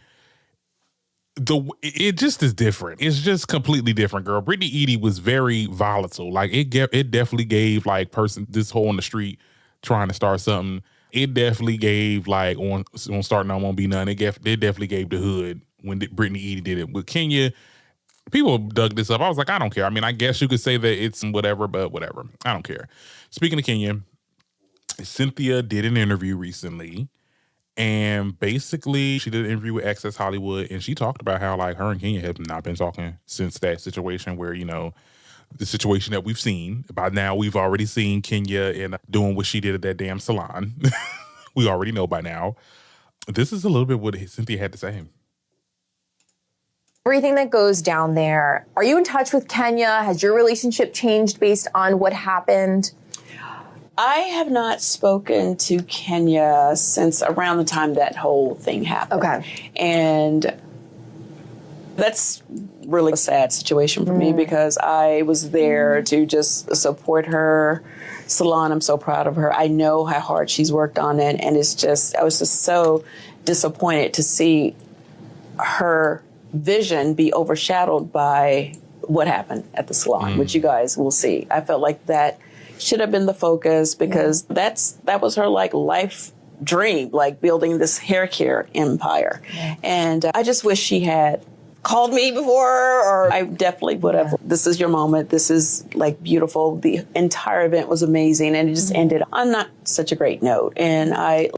it just is different. It's just completely different, girl. Brittany Edie was very volatile. Like, it definitely gave, like, this hole in the street trying to start something. It definitely gave, like, on Starting On Won't Be None. It definitely gave the hood when Brittany Edie did it. With Kenya, people dug this up. I was like, I don't care. I mean, I guess you could say that it's whatever, but whatever. I don't care. Speaking of Kenya, Cynthia did an interview recently. And basically, she did an interview with Access Hollywood. And she talked about how, like, her and Kenya have not been talking since that situation where, you know, the situation that we've seen. By now, we've already seen Kenya and doing what she did at that damn salon. We already know by now. This is a little bit what Cynthia had to say. Everything that goes down there. Are you in touch with Kenya? Has your relationship changed based on what happened? I have not spoken to Kenya since around the time that whole thing happened. Okay. And that's really a sad situation for me because I was there to just support her salon. I'm so proud of her. I know how hard she's worked on it. And I was just so disappointed to see her vision be overshadowed by what happened at the salon, which you guys will see. I felt like that should have been the focus because that was her like life dream, like building this hair care empire. Yeah. And I just wish she had called me before, or I definitely would have. Yeah. This is your moment. This is like beautiful. The entire event was amazing, and it just ended on not such a great note. And I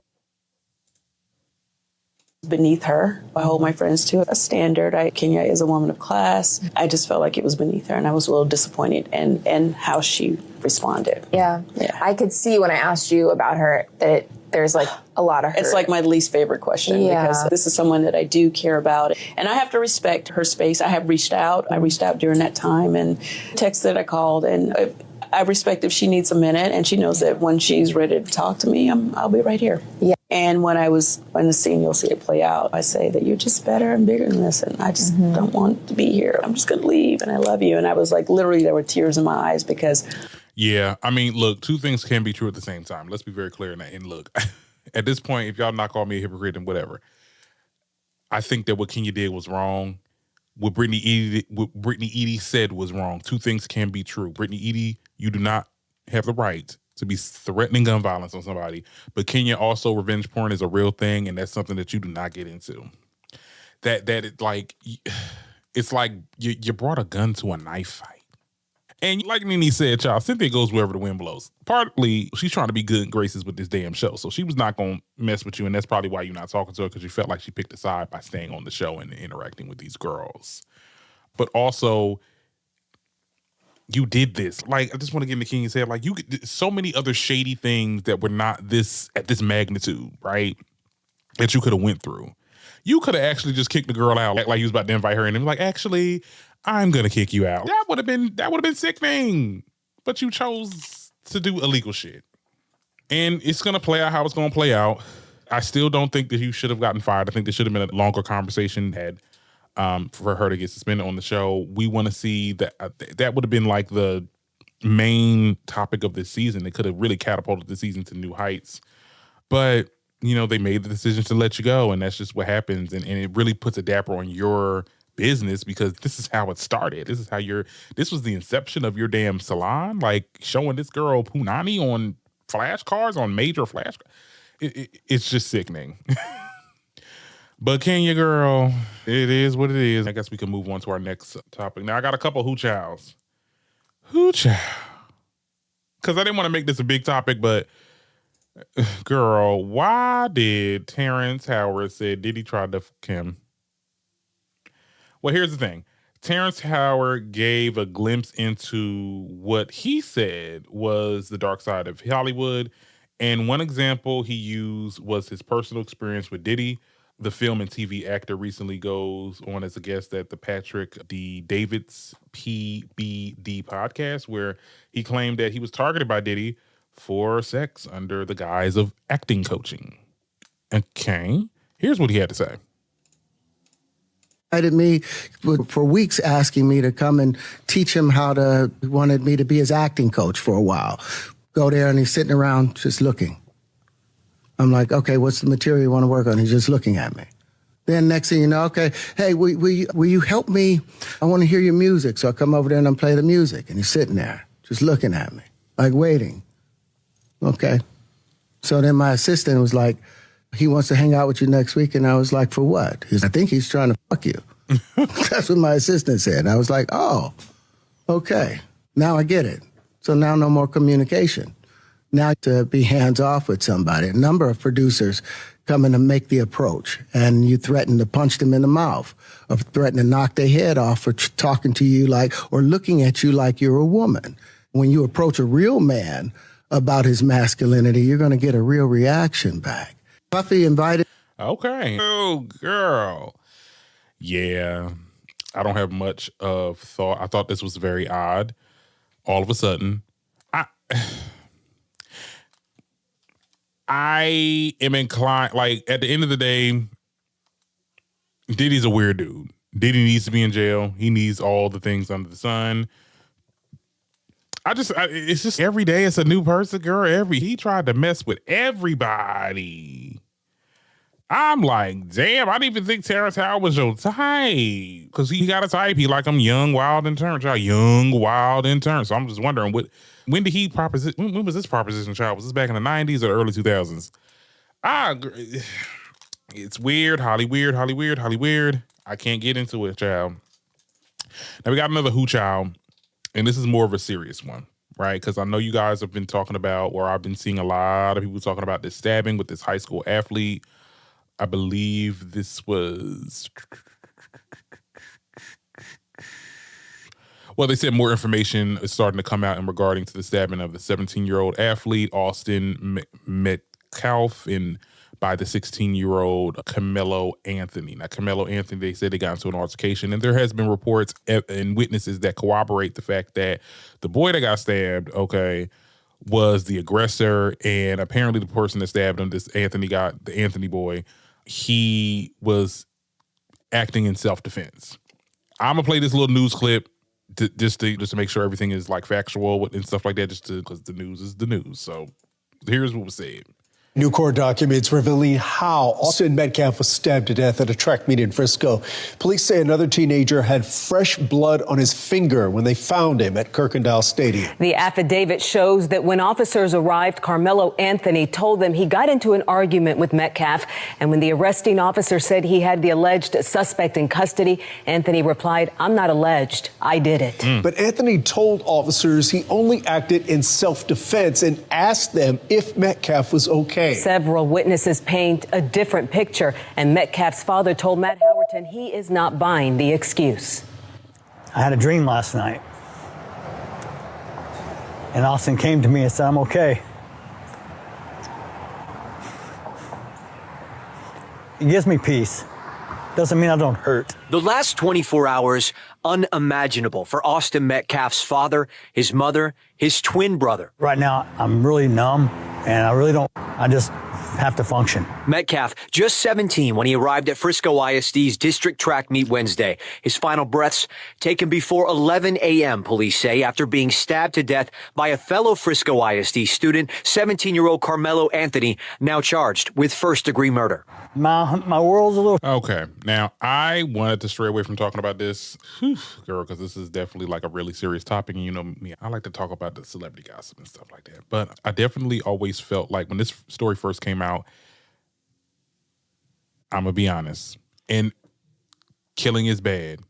beneath her. I hold my friends to a standard. Kenya is a woman of class. I just felt like it was beneath her, and I was a little disappointed in how she responded. Yeah. I could see when I asked you about her that there's like a lot of hurt. It's like my least favorite question because this is someone that I do care about, and I have to respect her space. I have reached out. I reached out during that time and texted, I called, and I respect if she needs a minute, and she knows that when she's ready to talk to me, I'll be right here. Yeah. And when I was in the scene, you'll see it play out. I say that you're just better and bigger than this, and I just don't want to be here. I'm just going to leave, and I love you. And I was like, literally, there were tears in my eyes because. Yeah, I mean, look, two things can be true at the same time. Let's be very clear in that. And look, at this point, if y'all not call me a hypocrite and whatever, I think that what Kenya did was wrong. What Brittany Edie said was wrong. Two things can be true. Brittany Edie, you do not have the right to be threatening gun violence on somebody. But Kenya, also, revenge porn is a real thing, and that's something that you do not get into. It's like you brought a gun to a knife fight. And like Nene said, child, Cynthia goes wherever the wind blows. Partly, she's trying to be good graces with this damn show. So she was not going to mess with you, and that's probably why you're not talking to her, because you felt like she picked a side by staying on the show and interacting with these girls. But also, you did this. Like, I just want to get into Kenya's head. Like, so many other shady things that were not this at this magnitude, right? That you could have went through. You could have actually just kicked the girl out, like you was about to invite her in, and be like, actually, I'm gonna kick you out. That would have been sickening. But you chose to do illegal shit. And it's gonna play out how it's gonna play out. I still don't think that you should have gotten fired. I think there should have been a longer conversation had for her to get suspended on the show. We want to see that that would have been like the main topic of this season. It could have really catapulted the season to new heights. But, you know, they made the decision to let you go, and that's just what happens. And it really puts a dapper on your business, because this is how it started. This was the inception of your damn salon, like showing this girl Punani on flashcards, on major flash. It's just sickening. But Kenya, girl, it is what it is. I guess we can move on to our next topic. Now, I got a couple hoo chows. Because I didn't want to make this a big topic, but girl, why did Terrence Howard say Diddy tried to fuck him? Well, here's the thing. Terrence Howard gave a glimpse into what he said was the dark side of Hollywood. And one example he used was his personal experience with Diddy. The film and TV actor recently goes on as a guest at the Patrick D. David's PBD podcast, where he claimed that he was targeted by Diddy for sex under the guise of acting coaching. Okay, here's what he had to say. Me for weeks, asking me to come and teach him he wanted me to be his acting coach for a while. Go there and he's sitting around just looking. I'm like, okay, what's the material you want to work on? He's just looking at me. Then next thing you know, okay, hey, will you help me? I want to hear your music. So I come over there and I play the music, and he's sitting there just looking at me, like waiting. Okay. So then my assistant was like, he wants to hang out with you next week. And I was like, for what? I think he's trying to fuck you. That's what my assistant said. And I was like, oh, okay. Now I get it. So now no more communication. Now to be hands off with somebody. A number of producers come in and make the approach, and you threaten to punch them in the mouth, or threaten to knock their head off for talking to you or looking at you like you're a woman. When you approach a real man about his masculinity, you're going to get a real reaction back. Puffy invited. Okay. Oh, girl. Yeah. I don't have much of thought. I thought this was very odd. All of a sudden, I am inclined, like, at the end of the day, Diddy's a weird dude. Diddy needs to be in jail. He needs all the things under the sun. It's just every day it's a new person, girl. He tried to mess with everybody. I'm like, damn, I didn't even think Terrence Howard was your type. Because he got a type. He like, I'm young, wild, and turned, child. Young, wild, and turned. So I'm just wondering, when did he when was this proposition, child? Was this back in the 90s or early 2000s? It's weird, Holly weird. I can't get into it, child. Now we got another hoo child. And this is more of a serious one, right? Because I know you guys have been talking about, or I've been seeing a lot of people talking about this stabbing with this high school athlete. I believe this was... Well, they said more information is starting to come out in regarding to the stabbing of the 17-year-old athlete, Austin Metcalf, by the 16-year-old Carmelo Anthony. Now, Carmelo Anthony, they said they got into an altercation, and there has been reports and witnesses that corroborate the fact that the boy that got stabbed, okay, was the aggressor, and apparently the person that stabbed him, this Anthony guy, the Anthony boy, he was acting in self-defense. I'm gonna play this little news clip just to make sure everything is like factual and stuff like that, just because the news is the news. So here's what was said. New court documents revealing how Austin Metcalf was stabbed to death at a track meet in Frisco. Police say another teenager had fresh blood on his finger when they found him at Kirkendall Stadium. The affidavit shows that when officers arrived, Carmelo Anthony told them he got into an argument with Metcalf. And when the arresting officer said he had the alleged suspect in custody, Anthony replied, "I'm not alleged. I did it." But Anthony told officers he only acted in self-defense and asked them if Metcalf was okay. Several witnesses paint a different picture, and Metcalf's father told Matt Howerton he is not buying the excuse. I had a dream last night, and Austin came to me and said, "I'm okay." It gives me peace. Doesn't mean I don't hurt. The last 24 hours, unimaginable for Austin Metcalf's father, his mother, his twin brother. Right now, I'm really numb, and I just have to function. Metcalf, just 17 when he arrived at Frisco ISD's district track meet Wednesday. His final breaths taken before 11 a.m., police say, after being stabbed to death by a fellow Frisco ISD student, 17-year-old Carmelo Anthony, now charged with first-degree murder. My world's a little... Okay, now I wanted to stray away from talking about this, girl, because this is definitely like a really serious topic. And you know me, I like to talk about the celebrity gossip and stuff like that. But I definitely always felt like when this story first came out, I'm going to be honest, and killing is bad.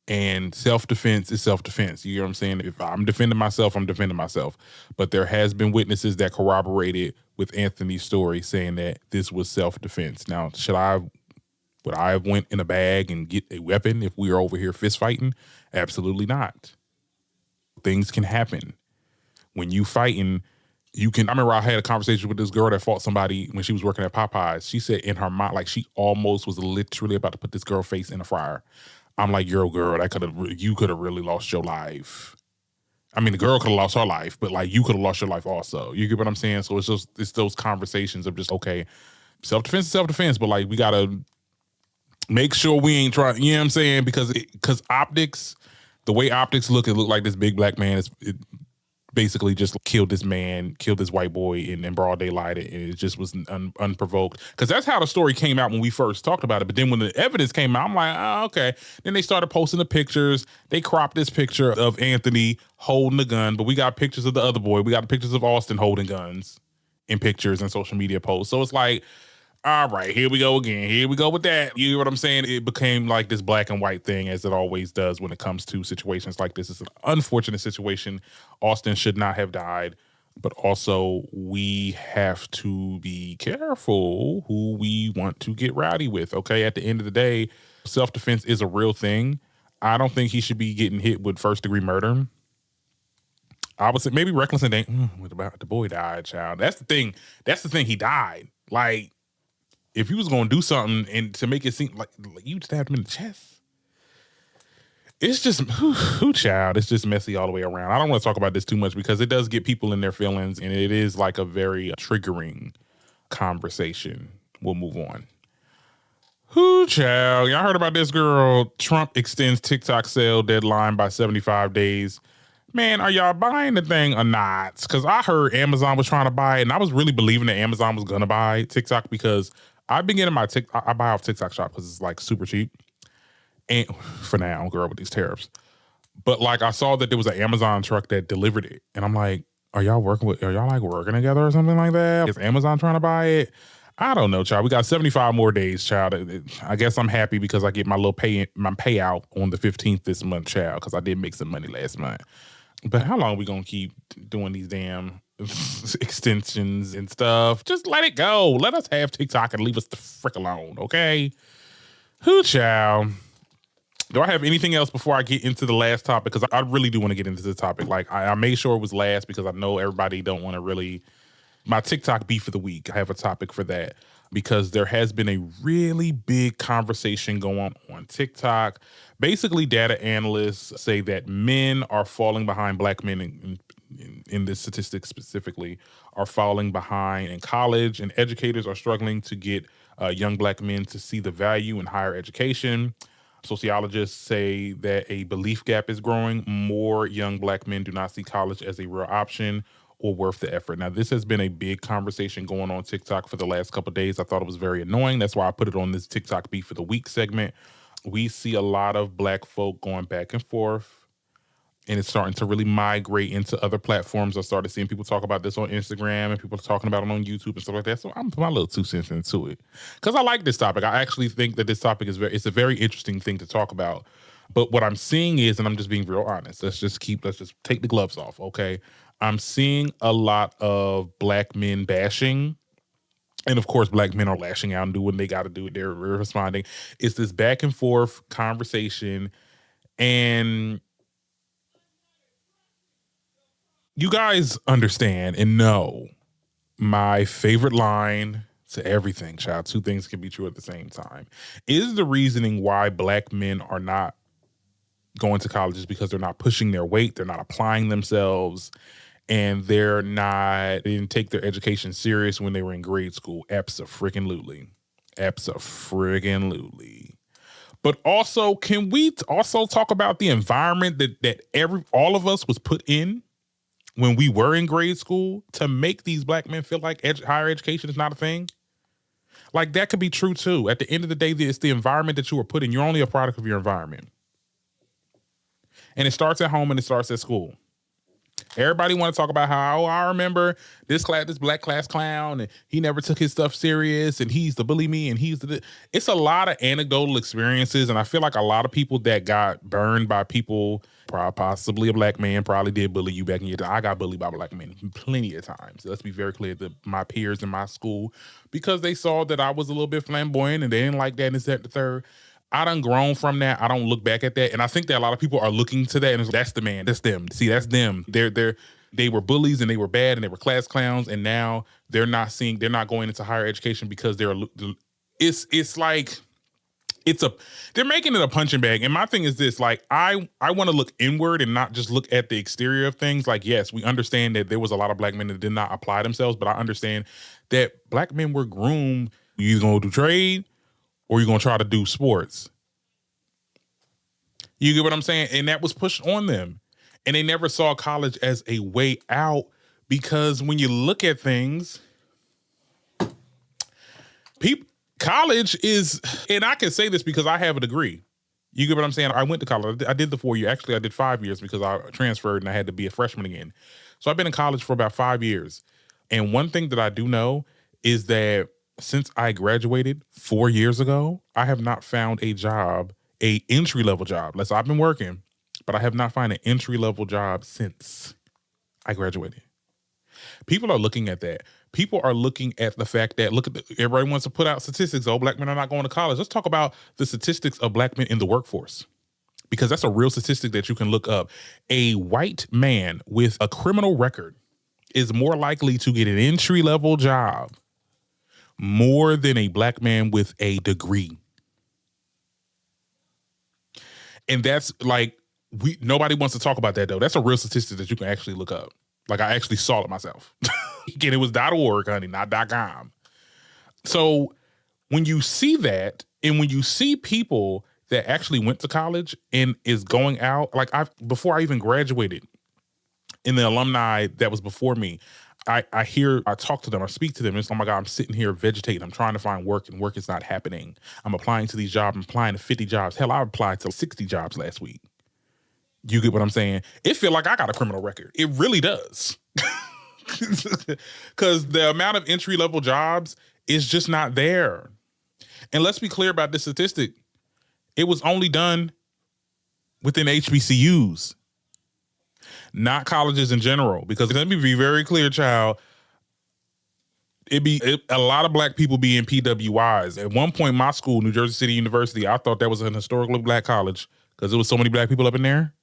And self-defense is self-defense. You know what I'm saying? If I'm defending myself, I'm defending myself. But there has been witnesses that corroborated with Anthony's story saying that this was self-defense. Now, would I have went in a bag and get a weapon if we were over here fist fighting? Absolutely not. Things can happen. When you fighting, I remember I had a conversation with this girl that fought somebody when she was working at Popeyes. She said in her mind, like she almost was literally about to put this girl's face in a fryer. I'm like, girl, you could have really lost your life. I mean, the girl could have lost her life, but like you could have lost your life also. You get what I'm saying? So it's those conversations of just, okay, self-defense is self-defense, but like we gotta make sure we ain't trying, you know what I'm saying? Because optics, the way optics look, it looked like this big black man basically just killed this white boy in broad daylight, and it just was unprovoked. Because that's how the story came out when we first talked about it. But then when the evidence came out, I'm like, oh, okay. Then they started posting the pictures. They cropped this picture of Anthony holding the gun, but we got pictures of the other boy. We got pictures of Austin holding guns in pictures and social media posts. So it's like, all right, here we go again. Here we go with that. You know what I'm saying? It became like this black and white thing, as it always does when it comes to situations like this. It's an unfortunate situation. Austin should not have died, but also we have to be careful who we want to get rowdy with, okay? At the end of the day, self-defense is a real thing. I don't think he should be getting hit with first-degree murder. I would say maybe reckless and what about the boy died, child? That's the thing. He died. Like, if you was going to do something and to make it seem like you stabbed him in the chest, it's just, child, it's just messy all the way around. I don't want to talk about this too much because it does get people in their feelings, and it is like a very triggering conversation. We'll move on. Child, y'all heard about this girl? Trump extends TikTok sale deadline by 75 days. Man, are y'all buying the thing or not? Because I heard Amazon was trying to buy it, and I was really believing that Amazon was going to buy TikTok because I've been getting I buy off TikTok shop because it's like super cheap. And for now, girl, with these tariffs. But like I saw that there was an Amazon truck that delivered it. And I'm like, are y'all like working together or something like that? Is Amazon trying to buy it? I don't know, child. We got 75 more days, child. I guess I'm happy because I get my little payout on the 15th this month, child, because I did make some money last month. But how long are we going to keep doing these damn extensions and stuff? Just let it go. Let us have TikTok and leave us the frick alone, okay? Child. Do I have anything else before I get into the last topic? Because I really do want to get into the topic. Like, I made sure it was last because I know everybody don't want to really... My TikTok beef of the week, I have a topic for that. Because there has been a really big conversation going on TikTok. Basically, data analysts say that men are falling behind black men in in this statistic specifically, are falling behind in college, and educators are struggling to get young Black men to see the value in higher education. Sociologists say that a belief gap is growing. More young Black men do not see college as a real option or worth the effort. Now, this has been a big conversation going on TikTok for the last couple of days. I thought it was very annoying. That's why I put it on this TikTok Beef of the Week segment. We see a lot of Black folk going back and forth, and it's starting to really migrate into other platforms. I started seeing people talk about this on Instagram, and people talking about it on YouTube and stuff like that. So I'm putting my little 2 cents into it because I like this topic. I actually think that this topic it's a very interesting thing to talk about. But what I'm seeing is, and I'm just being real honest, let's just take the gloves off, okay? I'm seeing a lot of Black men bashing. And of course, Black men are lashing out and doing what they got to do. They're responding. It's this back and forth conversation. And you guys understand and know my favorite line to everything, child. 2 things can be true at the same time. Is the reasoning why Black men are not going to college is because they're not pushing their weight, they're not applying themselves, and they didn't take their education serious when they were in grade school. Abso-freaking-lutely. Abso-freaking-lutely. But also, can we also talk about the environment that all of us was put in when we were in grade school to make these Black men feel like higher education is not a thing? Like, that could be true too. At the end of the day, it's the environment that you were put in. You're only a product of your environment. And it starts at home and it starts at school. Everybody want to talk about how, I remember this Black class clown, and he never took his stuff serious, and he's the bully me, and it's a lot of anecdotal experiences, and I feel like a lot of people that got burned by people, possibly a Black man, probably did bully you back in your time. I got bullied by Black men plenty of times. Let's be very clear, that my peers in my school, because they saw that I was a little bit flamboyant, and they didn't like that, and this, that, the third. I done grown from that. I don't look back at that. And I think that a lot of people are looking to that, and that's the man. That's them. See, that's them. They were bullies and they were bad and they were class clowns, and now they're not going into higher education because they're making it a punching bag. And my thing is this, like, I want to look inward and not just look at the exterior of things. Like, yes, we understand that there was a lot of Black men that did not apply themselves, but I understand that Black men were groomed. You either gonna do trade or you're going to try to do sports. You get what I'm saying? And that was pushed on them. And they never saw college as a way out, because when you look at things, college is, and I can say this because I have a degree. You get what I'm saying? I went to college. I did the 4 year. Actually, I did 5 years because I transferred and I had to be a freshman again. So I've been in college for about 5 years. And one thing that I do know is that since I graduated 4 years ago, I have not found a job, a entry-level job. I've been working, but I have not found an entry-level job since I graduated. People are looking at that. People are looking at the fact that, everybody wants to put out statistics. Oh, Black men are not going to college. Let's talk about the statistics of Black men in the workforce, because that's a real statistic that you can look up. A white man with a criminal record is more likely to get an entry-level job more than a Black man with a degree. And that's like, nobody wants to talk about that though. That's a real statistic that you can actually look up. Like, I actually saw it myself. Again, it was .org, honey, not .com. So when you see that, and when you see people that actually went to college and is going out, like, before I even graduated, in the alumni that was before me, I talk to them, I speak to them, and it's, oh my God, I'm sitting here vegetating. I'm trying to find work, and work is not happening. I'm applying to these jobs. I'm applying to 50 jobs. Hell, I applied to 60 jobs last week. You get what I'm saying? It feel like I got a criminal record. It really does. Because the amount of entry-level jobs is just not there. And let's be clear about this statistic. It was only done within HBCUs, not colleges in general. Because let me be very clear, child. A lot of Black people be in PWIs. At one point, my school, New Jersey City University, I thought that was an historically Black college because there was so many Black people up in there.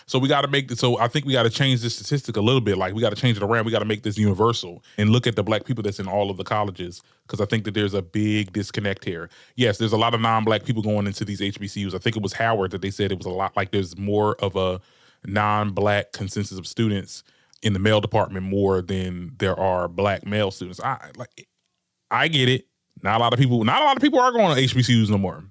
So I think we got to change this statistic a little bit. Like, we got to change it around. We got to make this universal and look at the Black people that's in all of the colleges, because I think that there's a big disconnect here. Yes, there's a lot of non-Black people going into these HBCUs. I think it was Howard that they said it was a lot, like there's more of a non-black consensus of students in the male department more than there are black male students. I get it. Not a lot of people are going to HBCUs no more.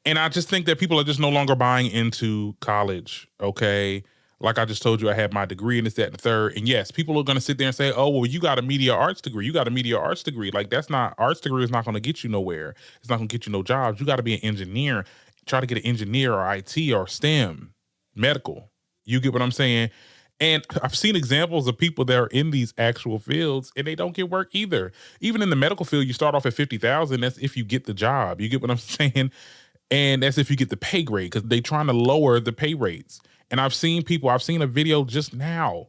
And I just think that people are just no longer buying into college, okay? Like I just told you, I had my degree in this, that, and the third. And yes, people are going to sit there and say, oh, well, you got a media arts degree. You got a media arts degree. Like, arts degree is not going to get you nowhere. It's not going to get you no jobs. You got to be an engineer. Try to get an engineer or IT or STEM, medical. You get what I'm saying? And I've seen examples of people that are in these actual fields and they don't get work either. Even in the medical field, you start off at $50,000. That's if you get the job. You get what I'm saying? And that's if you get the pay grade, because they're trying to lower the pay rates. And I've seen a video just now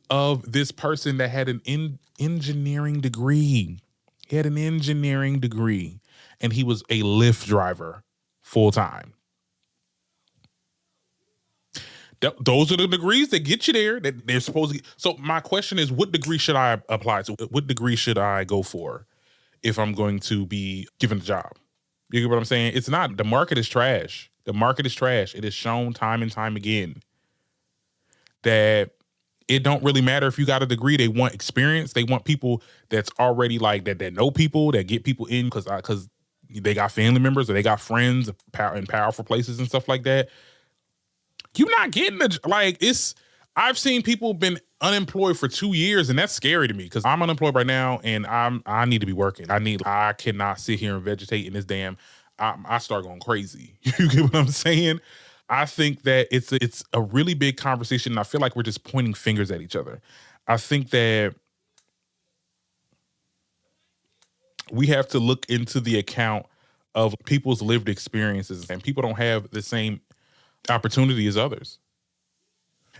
of this person that had an engineering degree. He had an engineering degree and he was a Lyft driver full time. Those are the degrees that get you there, that they're supposed to get. So my question is, what degree should I apply to? What degree should I go for if I'm going to be given a job? You get what I'm saying? It's not. The market is trash. The market is trash. It is shown time and time again that it don't really matter if you got a degree. They want experience. They want people that's already like that know people, that get people in because they got family members or they got friends in powerful places and stuff like that. You're not getting I've seen people been unemployed for 2 years, and that's scary to me because I'm unemployed right now and I need to be working. I cannot sit here and vegetate in this I start going crazy. You get what I'm saying? I think that it's a really big conversation, and I feel like we're just pointing fingers at each other. I think that we have to look into the account of people's lived experiences, and people don't have the same opportunity as others.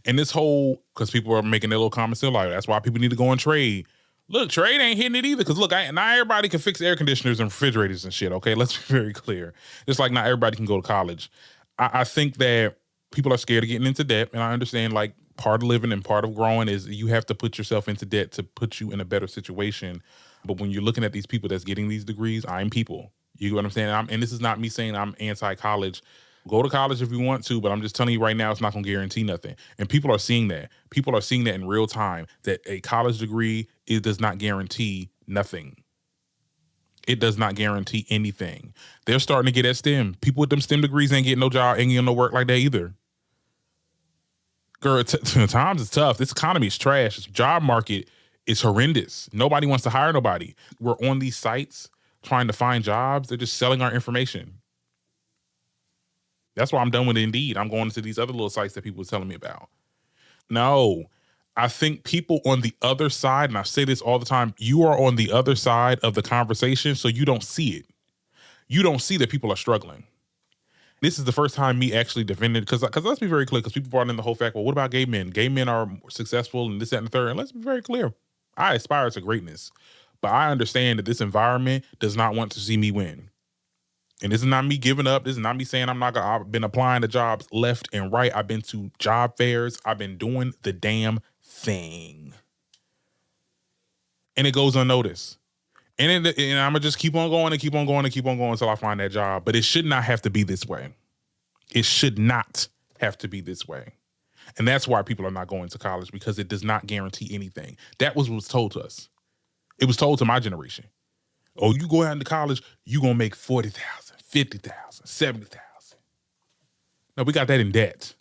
And this whole, because people are making their little comments, they're like, that's why people need to go and trade. Look, trade ain't hitting it either. Because look, not everybody can fix air conditioners and refrigerators and shit, okay? Let's be very clear. Just like not everybody can go to college. I think that people are scared of getting into debt. And I understand like part of living and part of growing is you have to put yourself into debt to put you in a better situation. But when you're looking at these people that's getting these degrees, I'm people. You get what I'm saying? And this is not me saying I'm anti-college. Go to college if you want to, but I'm just telling you right now, it's not going to guarantee nothing. And people are seeing that. People are seeing that in real time, that a college degree, it does not guarantee nothing. It does not guarantee anything. They're starting to get at STEM. People with them STEM degrees ain't getting no job, ain't getting no work like that either. Girl, times is tough. This economy is trash. This job market is horrendous. Nobody wants to hire nobody. We're on these sites trying to find jobs. They're just selling our information. That's why I'm done with Indeed. I'm going to these other little sites that people are telling me about. No, I think people on the other side, and I say this all the time, you are on the other side of the conversation, so you don't see it. You don't see that people are struggling. This is the first time me actually defended, because let's be very clear, because people brought in the whole fact, well, what about gay men? Gay men are successful and this, that, and the third. And let's be very clear. I aspire to greatness, but I understand that this environment does not want to see me win. And this is not me giving up. This is not me saying I've been applying to jobs left and right. I've been to job fairs. I've been doing the damn thing. And it goes unnoticed. And I'm going to just keep on going and keep on going and keep on going until I find that job. But it should not have to be this way. It should not have to be this way. And that's why people are not going to college, because it does not guarantee anything. That was what was told to us. It was told to my generation. Oh, you go out into college, you going to make 40,000, 50,000, 70,000. No, we got that in debt.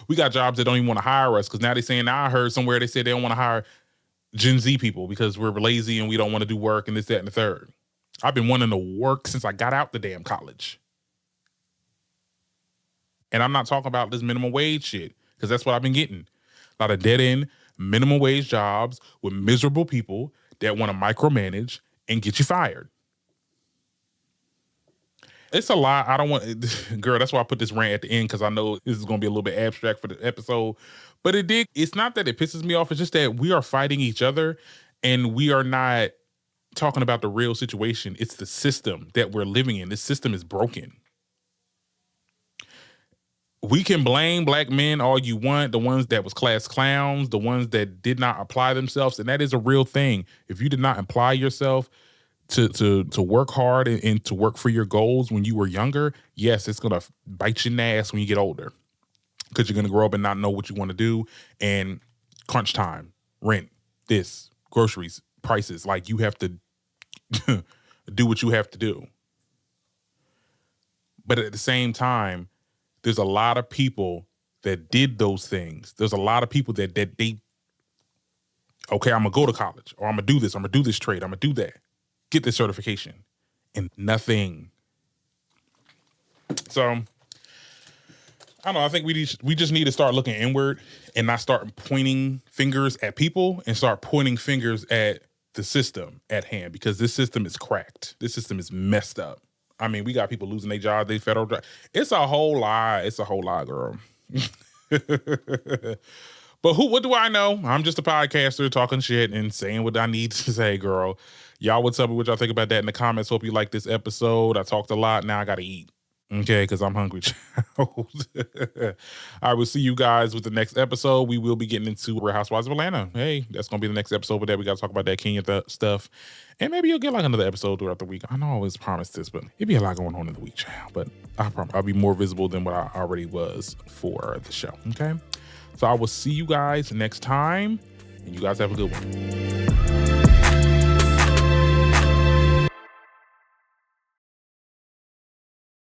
We got jobs that don't even want to hire us, because now they're saying, now I heard somewhere they said they don't want to hire Gen Z people because we're lazy and we don't want to do work and this, that, and the third. I've been wanting to work since I got out the damn college. And I'm not talking about this minimum wage shit, because that's what I've been getting. A lot of dead-end minimum wage jobs with miserable people that want to micromanage and get you fired. It's a lot. I don't want, girl, that's why I put this rant at the end, because I know this is going to be a little bit abstract for the episode. But it's not that it pisses me off. It's just that we are fighting each other and we are not talking about the real situation. It's the system that we're living in. This system is broken. We can blame black men all you want, the ones that was class clowns, the ones that did not apply themselves, and that is a real thing. If you did not apply yourself to work hard and to work for your goals when you were younger, yes, it's gonna bite you in the ass when you get older, because you're gonna grow up and not know what you want to do, and crunch time, rent, this, groceries, prices. Like, you have to do what you have to do. But at the same time, there's a lot of people that did those things. There's a lot of people that they, okay, I'm gonna go to college, or I'm gonna do this, I'm gonna do this trade, I'm gonna do that, get this certification, and nothing. So I don't know. I think we just need to start looking inward and not start pointing fingers at people, and start pointing fingers at the system at hand, because this system is cracked. This system is messed up. I mean, we got people losing their jobs, they federal job. It's a whole lie. It's a whole lie, girl. But what do I know? I'm just a podcaster talking shit and saying what I need to say, girl. Y'all, what's up? What y'all think about that in the comments? Hope you like this episode. I talked a lot. Now I got to eat. Okay, because I'm hungry, child. I will see you guys with the next episode. We will be getting into Real Housewives of Atlanta. Hey, that's going to be the next episode with that. We got to talk about that Kenya stuff. And maybe you'll get like another episode throughout the week. I know I always promise this, but it'd be a lot going on in the week, child. But I promise I'll be more visible than what I already was for the show. Okay? So I will see you guys next time. And you guys have a good one.